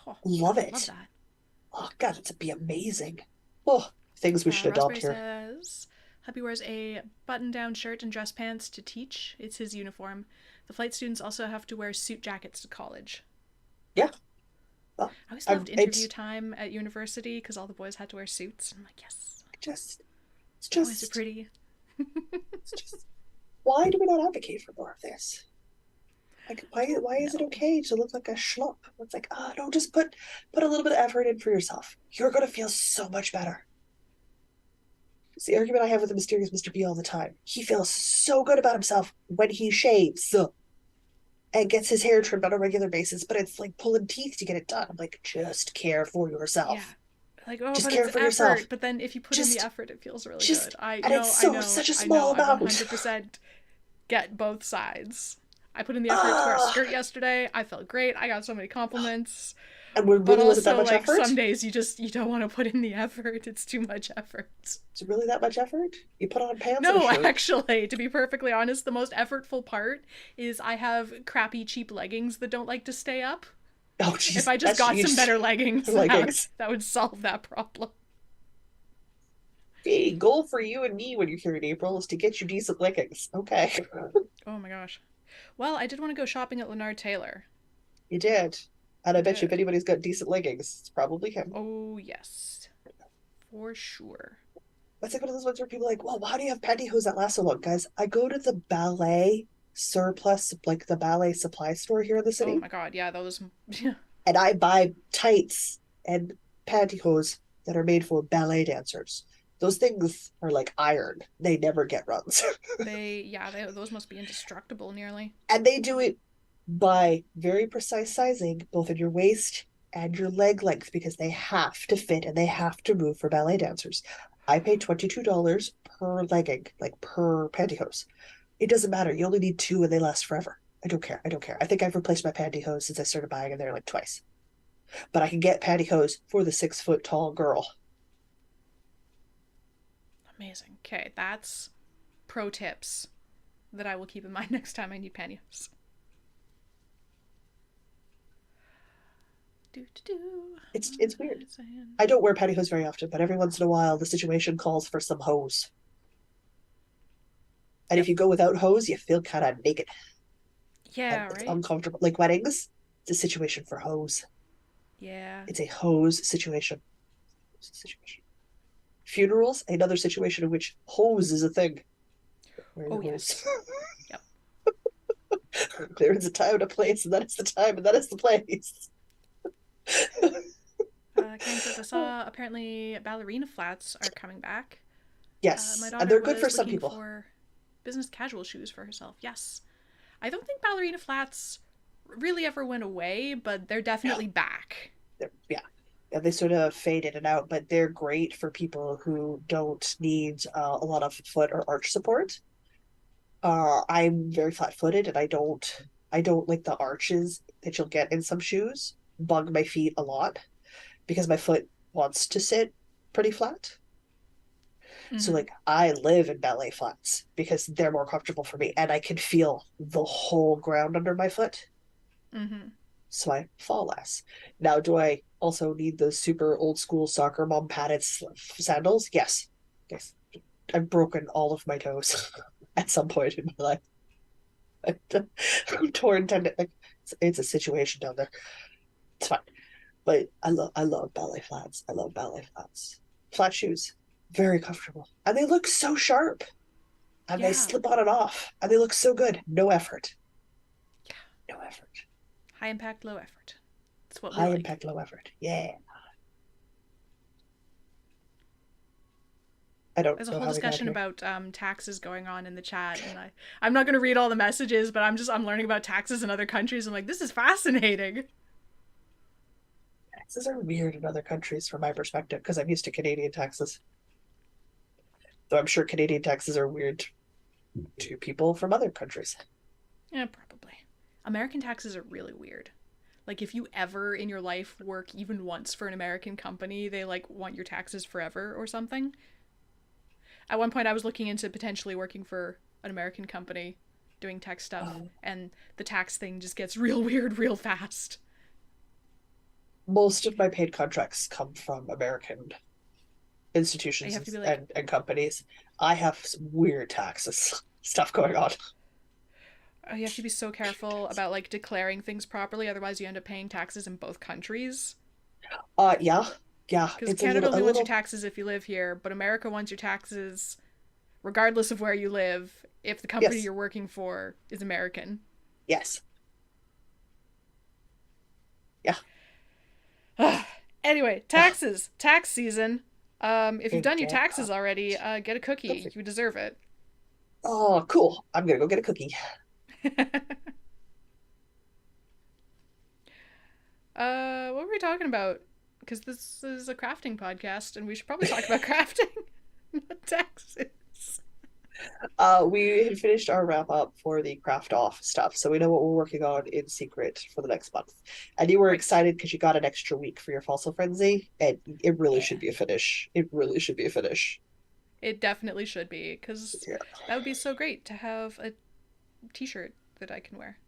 Oh,
love
love
it.
that.
Oh, God, it'd be amazing. Oh, things we should adopt
Raspberry
here.
says, hubby wears a button down shirt and dress pants to teach. It's his uniform. The flight students also have to wear suit jackets to college.
Yeah. Well,
I always
I'm,
loved interview
it's
time at university because all the boys had to wear suits. I'm like, yes,
just, it's
boys are
just,
pretty.
it's just, why do we not advocate for more of this? Like, why is it
No.
okay to look like a schlup? It's like, oh, no, just put a little bit of effort in for yourself. You're going to feel so much better. It's the argument I have with the mysterious Mr. B all the time. He feels so good about himself when he shaves. and gets his hair trimmed on a regular basis, but it's like pulling teeth to get it done. I'm like, just care for
Yeah.
yourself.
Like, oh,
Just
but
care
it's
for yourself.
effort. But then if you put in the
Just,
effort, it feels really good.
just,
I
and it's
no, I
so
know,
such a
I
small
know. I
amount.
100% get both sides. I put in the effort to wear a
Ah,
skirt yesterday. I felt great. I got so many compliments.
and we
But
really wasn't that
also,
much
like, some
effort.
days you don't want to put in the effort. It's too much effort.
Is it really that much effort? You put on pants and a
No,
shirt.
actually, to be perfectly honest, the most effortful part is I have crappy cheap leggings that don't like to stay up.
Oh,
If
jeez,
I just
that's
got
you
some
just
better leggings,
leggings.
that would solve that problem.
Hey, goal for you and me when you're here in April is to get you decent leggings. Okay,
Oh my gosh. Well, I did want to go shopping at Leonard Taylor.
you did. And
I
I bet you if
did.
anybody's got decent leggings, it's probably him.
Oh, yes. For sure.
That's like one of those ones where people are like, well, why do you have pantyhose that last so long? Guys, I go to the ballet surplus, like the ballet supply store here in the
Oh
city,
my god, yeah, those.
and I buy tights and pantyhose that are made for ballet dancers. Those things are like iron. They never get runs.
Those must be indestructible nearly.
And they do it by very precise sizing, both in your waist and your leg length, because they have to fit and they have to move for ballet dancers. I pay $22 per legging, like per pantyhose. It doesn't matter. You only need two and they last forever. I don't care. I don't care. I think I've replaced my pantyhose since I started buying them there like twice. But I can get pantyhose for the 6 foot tall girl.
Amazing. Okay, that's pro tips that I will keep in mind next time I need pantyhose. Do do do.
It's weird. I don't wear pantyhose very often, but every once in a while the situation calls for some hose. And if
Yep.
you go without hose, you feel kind of naked and
Yeah.
it's
Right.
uncomfortable. Like weddings, it's a situation for hose.
Yeah.
It's a hose situation. Situation. Funerals, another situation in which hose is a thing. Wear
Oh
your hose.
yes. Yep.
There is a time and a place, and that is the time, and that is the place.
Kang says I saw apparently ballerina flats are coming back. My
Yes, and
daughter
they're good for
was
some
looking
people.
for business casual shoes for herself. Yes. I don't think ballerina flats really ever went away, but they're
Yeah,
definitely back.
yeah. Yeah, they sort of fade in and out, but they're great for people who don't need a lot of foot or arch support. I'm very flat-footed, and I don't like the arches that you'll get in some shoes. Bug my feet a lot because my foot wants to sit pretty flat. So
Mm-hmm.
like I live in ballet flats because they're more comfortable for me and I can feel the whole ground under my foot.
Mm-hmm.
So I fall less. Now, do I also need those super old school soccer mom padded sandals? Yes. Yes. I've broken all of my toes at some point in my life. Torn tendon. Like, it's a situation down there. It's fine. But I love ballet flats. I love ballet flats. Flat shoes, very comfortable. And they look so sharp. And they
Yeah.
slip on and off. And they look so good. No effort.
Yeah.
No effort.
High impact, low effort. That's what we
High
like.
impact, low effort. Yeah. I don't
There's a
know
whole
how we got
discussion
here.
about taxes going on in the chat, and I'm not going to read all the messages, but I'm learning about taxes in other countries. I'm like, this is fascinating.
Taxes are weird in other countries from my perspective because I'm used to Canadian taxes. Though I'm sure Canadian taxes are weird to people from other countries.
Yeah, probably. American taxes are really weird. Like if you ever in your life work even once for an American company, they like want your taxes forever or something. At one point I was looking into potentially working for an American company doing tech stuff
Um,
and the tax thing just gets real weird real fast.
Most of my paid contracts come from American
You
institutions
have to be like,
and companies. I have some weird taxes stuff going on.
you have to be so careful about like declaring things properly, otherwise you end up paying taxes in both countries.
Yeah, yeah.
Because
It's a
Canada
little, a
only wants your
little.
taxes if you live here, but America wants your taxes regardless of where you live if the company
Yes,
you're working for is American.
yes, yeah.
Anyway,
Ah,
taxes, tax season. If you've done your
get
taxes already, get a
good
cookie.
for.
You deserve it.
Oh, cool. I'm gonna go get a cookie.
What were we talking about? Because this is a crafting podcast, and we should probably talk about crafting, not taxes.
We had finished our wrap up for the craft off stuff, so we know what we're working on in secret for the next month. And you were
Right.
excited because you got an extra week for your Fossil Frenzy, and it really
Yeah.
should be a finish. It really should be a finish.
It definitely should be, because
Yeah.
that would be so great to have a t-shirt that I can wear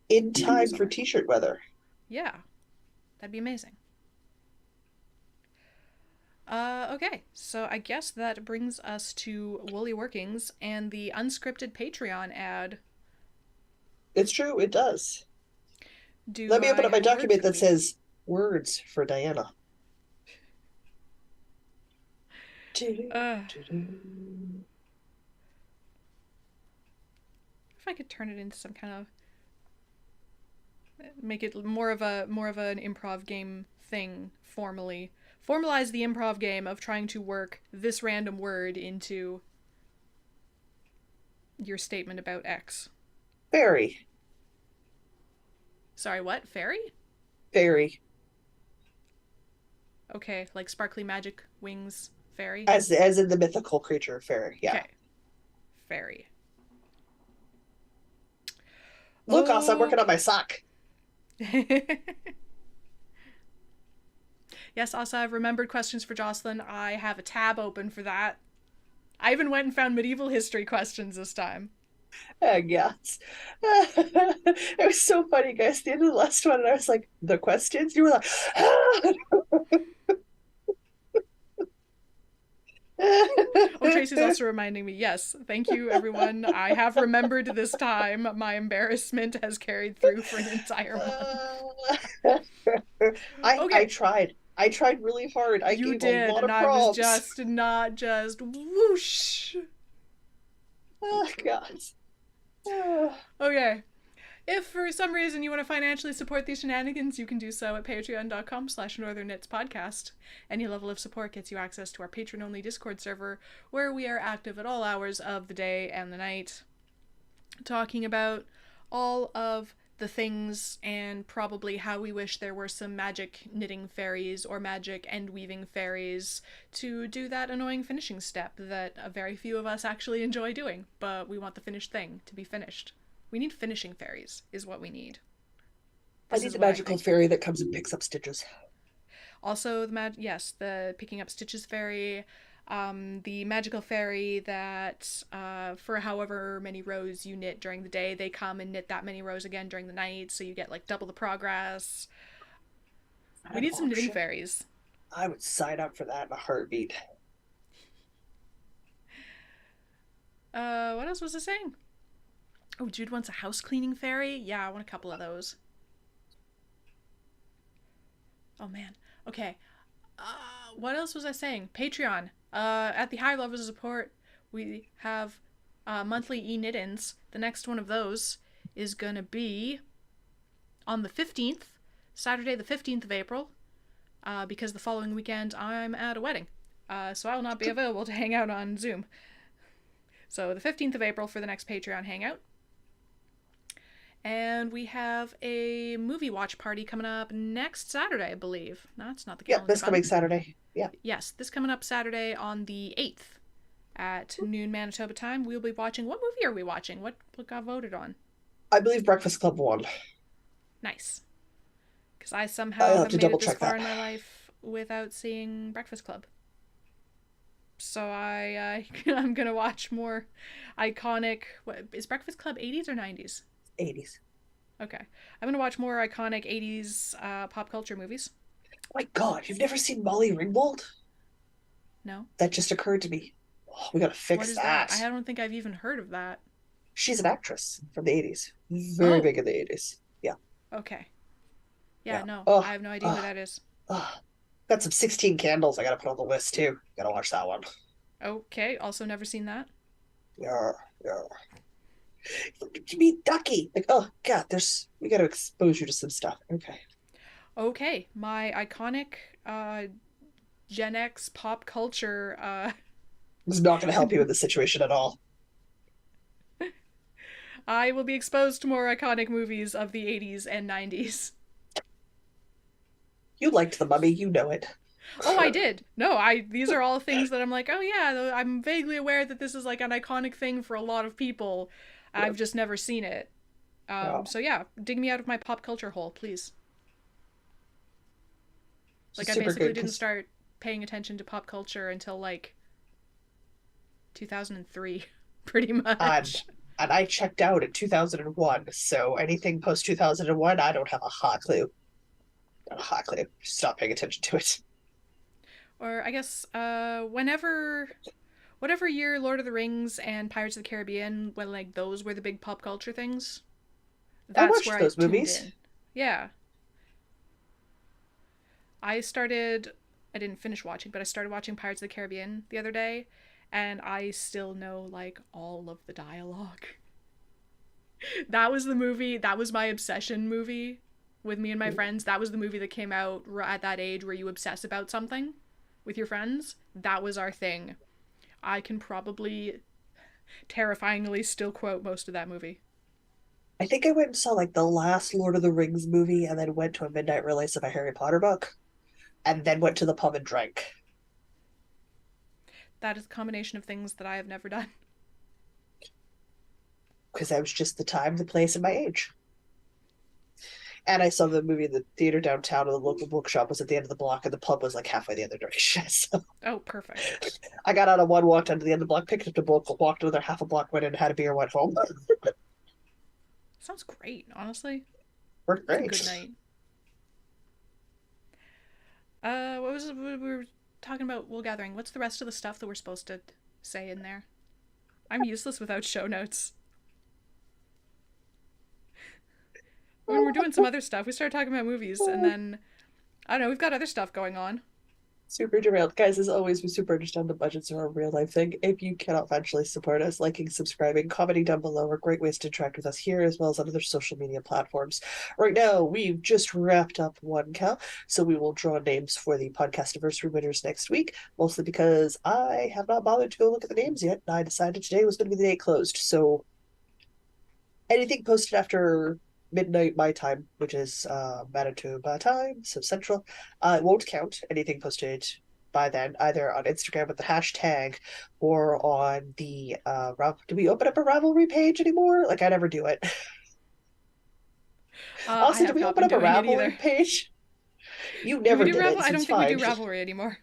In
in the
time for
summer.
t-shirt weather.
Yeah, that'd be amazing. Okay, so I guess that brings us to Woolly Workings and the unscripted Patreon ad.
It's true, it does. Let
Do
me open
I
up my
have a word
document
for the
that
week?
says words for Diana.
Uh, if I could turn it into some kind of make it more of an improv game thing formalize the improv game of trying to work this random word into your statement about X.
Fairy.
Sorry, what? Fairy?
Fairy.
Okay, like sparkly magic wings fairy.
As in the mythical creature fairy, yeah.
Okay, fairy.
Look, also, I'm working on
Okay.
my sock.
Yes, also I've remembered questions for Jocelyn. I have a tab open for that. I even went and found medieval history questions this time.
Yes. It was so funny, guys. At the end of the last one, and I was like, the questions? You were like,
Oh, Tracy's also reminding me. Yes, thank you, everyone. I have remembered this time. My embarrassment has carried through for an entire month.
I
Okay,
tried. I tried really hard. I
you
gave a
did,
lot
and
of
I was
prompts.
just not just whoosh.
Oh, God. Oh,
Okay. If for some reason you want to financially support these shenanigans, you can do so at patreon.com/Northern Knits Podcast. Any level of support gets you access to our patron-only Discord server, where we are active at all hours of the day and the night, talking about all of the things and probably how we wish there were some magic knitting fairies or magic end weaving fairies to do that annoying finishing step that a very few of us actually enjoy doing, but we want the finished thing to be finished. We need finishing fairies, is what we need.
I
This
need
is
the
what I
magical
think.
fairy that comes and picks up stitches.
Also, yes, the picking up stitches fairy, the magical fairy that for however many rows you knit during the day, they come and knit that many rows again during the night, so you get like double the progress. We
An
need some knitting
option.
fairies.
I would sign up for that in a heartbeat.
What else was I saying? Oh, Jude wants a house cleaning fairy. Yeah, I want a couple of those. Oh man. Okay. What else was I saying? Patreon. At the high levels of support, we have monthly e-knit-ins. The next one of those is gonna be on the 15th, Saturday the 15th of April, because the following weekend I'm at a wedding. So I will not be available to hang out on Zoom. So the 15th of April for the next Patreon hangout. And we have a movie watch party coming up next Saturday, I believe. No, that's not the
Yep,
calendar
this coming
button.
Saturday. Yeah.
Yes, this coming up Saturday on the 8th at noon Manitoba time. We'll be watching. What movie are we watching? What got voted on?
I believe Breakfast Club won.
Nice. Because I somehow
I'll have
have
to
made
double
it this
check
far
that.
in my life without seeing Breakfast Club. So I'm gonna watch more iconic. What is Breakfast Club? 80s or 90s?
80s.
Okay, I'm gonna watch more iconic 80s pop culture movies.
My God, you've never seen Molly Ringwald?
No,
That just occurred to me. Oh, we gotta
what
fix
is that?
that.
I don't think I've even heard of that.
She's an actress from the 80s. Very
Oh,
big in the 80s. Yeah.
okay. Yeah,
Yeah.
no,
Oh,
I have no idea who
oh,
that is.
oh. Got some 16 candles I gotta put on the list too. Gotta watch that one.
Okay, also never seen that.
Yeah, yeah. You mean Ducky? Like, oh God, we gotta expose you to some stuff. Okay.
Okay, my iconic Gen X pop culture.
This is not gonna help you in this situation at all.
I will be exposed to more iconic movies of the 80s and 90s.
You liked The Mummy, you know it.
Oh, I did. No, these are all things that I'm like, oh yeah, I'm vaguely aware that this is like an iconic thing for a lot of people. I've just never seen it.
No,
So yeah, dig me out of my pop culture hole, please. Like
it's
I
super
basically
good
didn't
because
start paying attention to pop culture until like 2003, pretty
and
much.
and I checked out in 2001. So anything post 2001, I don't have a hot clue. Not a hot clue. Stop paying attention to it.
Or I guess whatever year Lord of the Rings and Pirates of the Caribbean, when like those were the big pop culture things,
I
that's where
watched
I
those
tuned
movies.
in. Yeah. I started I didn't finish watching, but I started watching Pirates of the Caribbean the other day, and I still know like all of the dialogue. That was the movie, that was my obsession movie with me and my friends. That was the movie that came out at that age where you obsess about something with your friends. That was our thing. I can probably terrifyingly still quote most of that movie.
I think I went and saw like the last Lord of the Rings movie and then went to a midnight release of a Harry Potter book and then went to the pub and drank
That is a combination of things that I have never done.
because that was just the time, the place, and my age. And I saw the movie in the theater downtown, and the local bookshop was at the end of the block, and the pub was like halfway the other direction. So
Oh, perfect.
I got out of one, walked down to the end of the block, picked up the book, walked another half a block, went in, had a beer, went home.
Sounds great, honestly.
Worked
It's a good
great.
night. What was it we were talking about? Wool gathering. What's the rest of the stuff that we're supposed to say in there? I'm useless without show notes. When we're doing some other stuff, we started talking about movies, and then I don't know. We've got other stuff going on.
Super derailed. Guys, as always, we super understand the budgets are a real life thing. If you cannot financially support us, liking, subscribing, commenting down below are great ways to interact with us here as well as on other social media platforms. Right now, we've just wrapped up one count, so we will draw names for the podcast anniversary winners next week, mostly because I have not bothered to go look at the names yet. And I decided today was going to be the day it closed. So anything posted after midnight my time, which is Manitoba time, so central, it won't count. Anything posted by then, either on Instagram with the hashtag or on the do we open up a Ravelry page anymore? Like I never do it.
I
Also, do
have
we
not
open
been
up a
doing it
Ravelry
either.
page? You
Do we
never
do
did
Ravel?
it,
I
so
don't
it's
think we do
fine.
Ravelry anymore.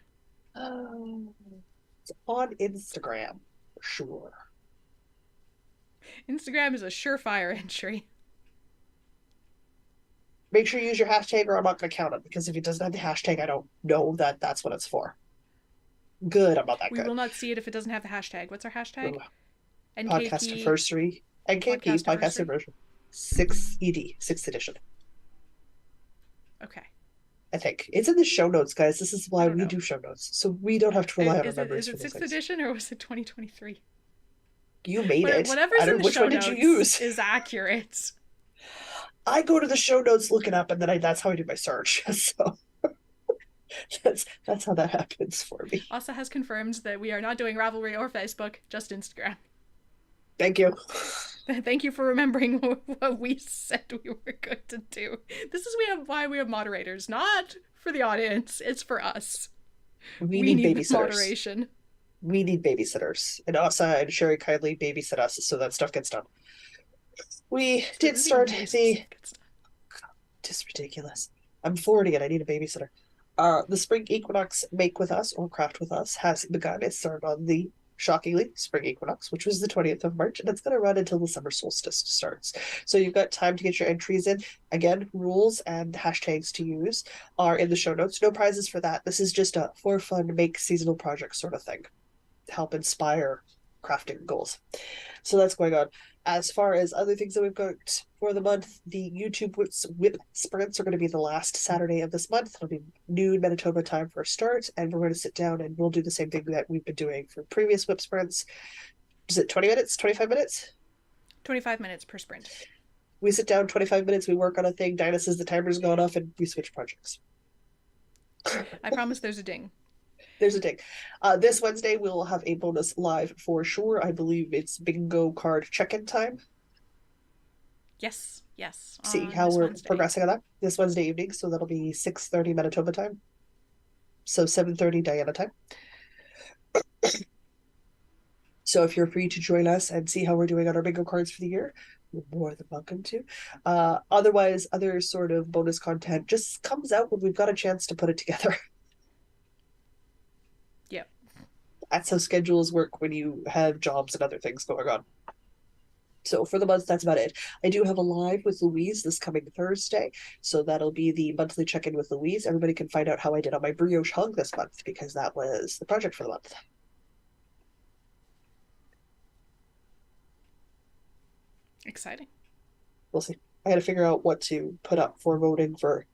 It's on Instagram, for sure.
Instagram is a surefire entry.
Make sure you use your hashtag or I'm not going to count it because if it doesn't have the hashtag, I don't know that that's what it's for. Good, I'm not that
We
good.
will not see it if it doesn't have the hashtag. What's our hashtag?
Ooh, podcast
NKP
anniversary, NKP
podcast
podcast
anniversary.
anniversary, 6th ED, 6th edition.
Okay.
I think it's in the show notes, guys. This is
I
why
don't
we
know.
do show notes, so we don't have to rely on our
Is
memories for
it
these
sixth
things.
edition or was it 2023?
You made it. I
Whatever's
don't
in
know
the
which
show
one did you
notes
use.
is accurate.
I go to the show notes, look it up, and then that's how I do my search. So that's how that happens for me.
Asa has confirmed that we are not doing Ravelry or Facebook, just Instagram.
Thank you.
Thank you for remembering what we said we were going to do. This is why we have moderators, not for the audience. It's for us.
We
We
need
need the
babysitters.
moderation.
We need babysitters, and Asa and Sherry kindly babysit us so that stuff gets done. We
It's
did
really
start
waste
the
stuff gets done.
just ridiculous. I'm 40 and I need a babysitter. The spring equinox make with us or craft with us has begun. It started on the shockingly spring equinox, which was the 20th of March, and it's going to run until the summer solstice starts. So you've got time to get your entries in. Again, rules and hashtags to use are in the show notes. No prizes for that. This is just a for fun, make seasonal project sort of thing to help inspire crafting goals. So that's going on. As far as other things that we've got for the month, the YouTube whip sprints are going to be the last Saturday of this month. It'll be noon Manitoba time for a start, and we're going to sit down and we'll do the same thing that we've been doing for previous whip sprints. Is it 20 minutes, 25 minutes?
25 minutes per sprint.
We sit down 25 minutes, we work on a thing, Dinah says the timer's gone off, and we switch projects.
I promise there's a ding.
There's a ding. This Wednesday, we'll have a bonus live for sure. I believe it's bingo card check in time.
Yes, yes,
See
on
how
this
we're
Wednesday.
progressing on that this Wednesday evening. So that'll be 6:30 Manitoba time. So 7:30 Diana time. So if you're free to join us and see how we're doing on our bingo cards for the year, you're more than welcome to. Otherwise, other sort of bonus content just comes out when we've got a chance to put it together.
Yep.
That's how schedules work when you have jobs and other things going on. So for the month, that's about it. I do have a live with Louise this coming Thursday. So that'll be the monthly check-in with Louise. Everybody can find out how I did on my brioche hug this month because that was the project for the month.
Exciting.
We'll see. I got to figure out what to put up for voting for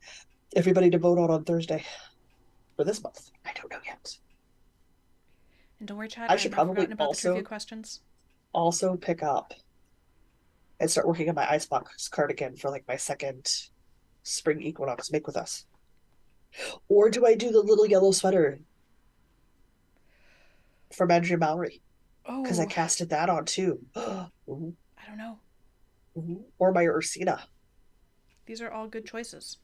everybody to vote on Thursday for this month. I don't know yet.
And don't worry, Chad,
I
I have
should
not
probably
forgotten about the trivia questions.
also pick up and start working on my icebox cardigan for like my second spring equinox make with us. Or do I do the little yellow sweater from Andrea Mallory? Because I
Oh,
casted that on too.
I don't know.
Or my Ursina.
These are all good choices.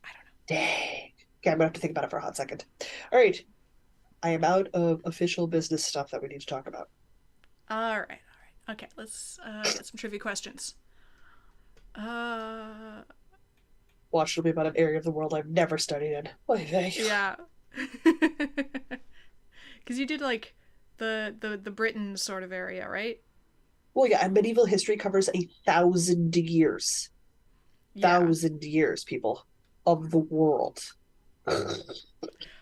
I don't know.
Dang. Okay, I'm gonna have to think about it for a hot second. All right. I am out of official business stuff that we need to talk about.
All right. Okay, let's get some trivia questions.
Watch, it'll be about an area of the world I've never studied in. Oy vey.
Yeah. Because you did like the Britain sort of area, right?
Well, yeah, and medieval history covers 1,000 years.
Yeah.
1,000 years, people, of the world.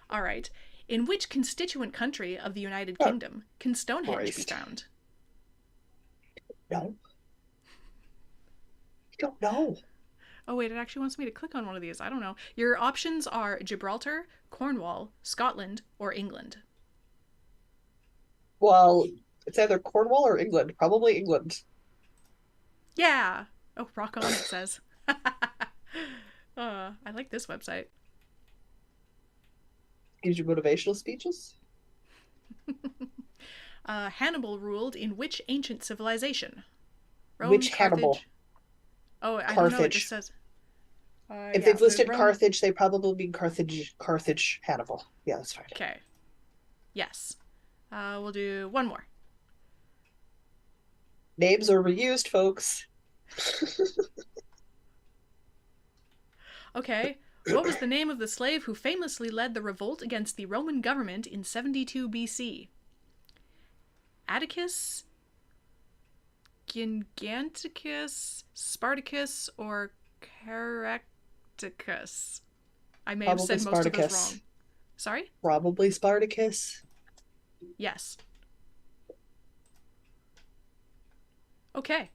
All right. In which constituent country of the United
Oh,
Kingdom can Stonehenge be
Christ.
found?
No. I don't know.
Oh, wait, it actually wants me to click on one of these. I don't know. Your options are Gibraltar, Cornwall, Scotland, or England.
Well, it's either Cornwall or England. Probably England.
Yeah. Oh, rock on, it says. I like this website.
Gives you motivational speeches.
Hannibal ruled in which ancient civilization? Rome,
Which Hannibal?
Carthage. Oh, I don't know. It just
Carthage.
says.
If
Yeah,
they've
so
listed
Rome.
Carthage, they probably mean Carthage, Hannibal. Yeah, that's fine.
Okay. Yes. We'll do one more.
Names are reused, folks.
Okay. What was the name of the slave who famously led the revolt against the Roman government in 72 BC? Atticus, Ginganticus, Spartacus, or Caractacus? I may have
Probably
said most of those
Spartacus.
wrong. Sorry?
Probably Spartacus.
Yes. Okay.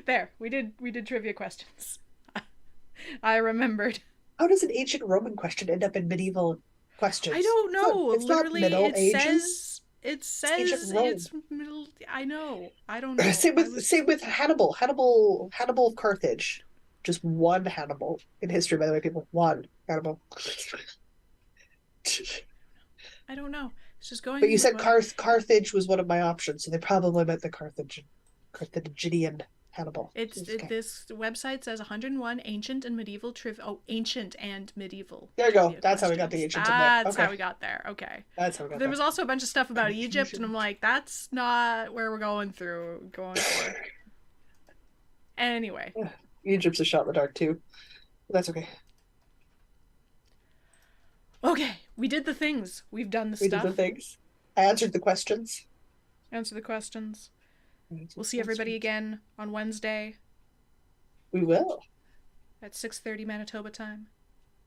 There, we did trivia questions. I remembered.
How does an ancient Roman question end up in medieval
I
questions?
don't know.
It's not
Literally,
Middle
it
Ages.
says it
It's ancient
says
Rome.
it's middle. I know. I don't know.
Same with same with Hannibal. Hannibal of Carthage. Just one Hannibal in history, by the way, people. One Hannibal.
I don't know. It's just
But you
going with
said
what.
Carthage was one of my options, so they probably meant the Carthaginian Hannibal. Okay.
This website says 101 ancient and medieval trivia. Oh, ancient and medieval
There you go.
trivia
That's how we got the
questions.
ancient in there.
That's
Okay.
how we got there. Okay.
That's how we got
There
there.
was also a bunch of stuff about Egypt, and I'm like, that's not where we're going for. Anyway.
Egypt's a shot in the dark too. But that's okay.
Okay, we did the things. We've done the
We did
stuff.
the things. I answered the questions.
Answer the questions. We'll see everybody again on Wednesday
We will.
at 6:30 Manitoba time.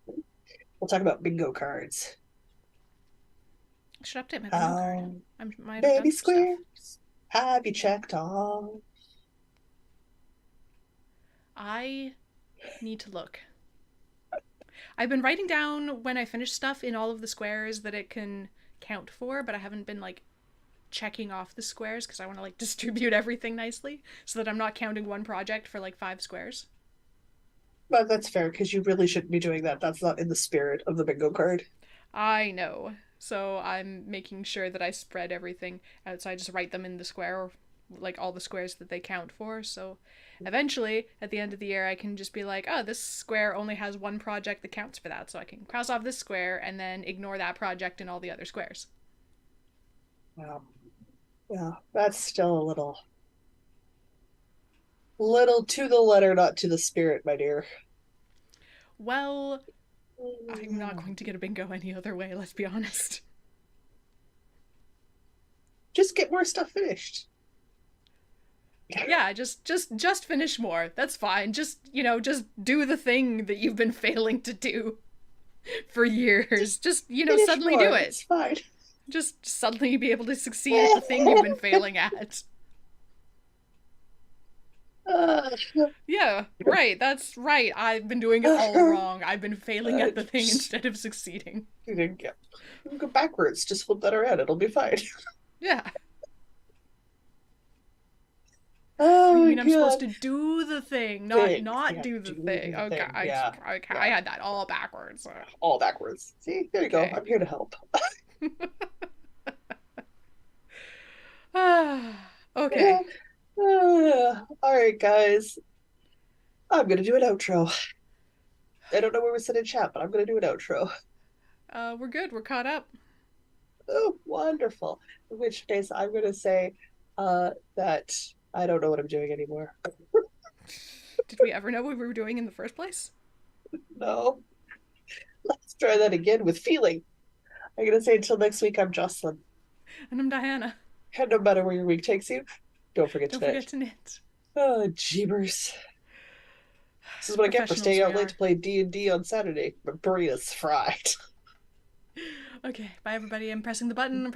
We'll talk about bingo cards.
I should update my bingo card. I might have
Baby
done some
squares.
stuff.
Have you checked on?
I need to look. I've been writing down when I finish stuff in all of the squares that it can count for, but I haven't been like checking off the squares because I want to like distribute everything nicely so that I'm not counting one project for like 5 squares.
But that's fair because you really shouldn't be doing that. That's not in the spirit of the bingo card.
I know. So I'm making sure that I spread everything out. So I just write them in the square, like all the squares that they count for. So eventually, at the end of the year, I can just be like, oh, this square only has one project that counts for that. So I can cross off this square and then ignore that project and all the other squares.
Wow. Yeah, that's still a little to the letter, not to the spirit, my dear.
Well, I'm not going to get a bingo any other way, let's be honest.
Just get more stuff finished.
Yeah, just finish more. That's fine. Just do the thing that you've been failing to do for years. Just,
Finish
suddenly
more.
do it.
It's fine.
Just suddenly be able to succeed at the thing you've been failing at.
Uh,
Yeah, right. That's right. I've been doing it all wrong. I've been failing at the thing instead of succeeding.
go backwards. Just flip that around. It'll be fine.
Yeah. What do you
Oh my
mean I'm supposed
god.
to do the thing, not
Thing.
not
Yeah,
do the
do
thing?
the
Okay,
thing. Yeah.
okay, I
Yeah.
had that all backwards.
All backwards. See, there you go.
Okay.
I'm here to help.
Okay.
All right, guys. I'm gonna do an outro. I don't know where we sit in chat, but I'm gonna do an outro.
We're good. We're caught up.
Oh, wonderful. In which case, I'm gonna say that I don't know what I'm doing anymore.
Did we ever know what we were doing in the first place?
No. Let's try that again with feeling. I'm gonna say until next week, I'm Jocelyn.
And I'm Diana.
And no matter where your week takes you, don't forget to
Don't
knit.
forget to knit.
Oh, jeebers. This is what I get for
Professionals
staying
we
out late
are.
to play D&D on Saturday. My brain is fried.
Okay, bye everybody. I'm pressing the button.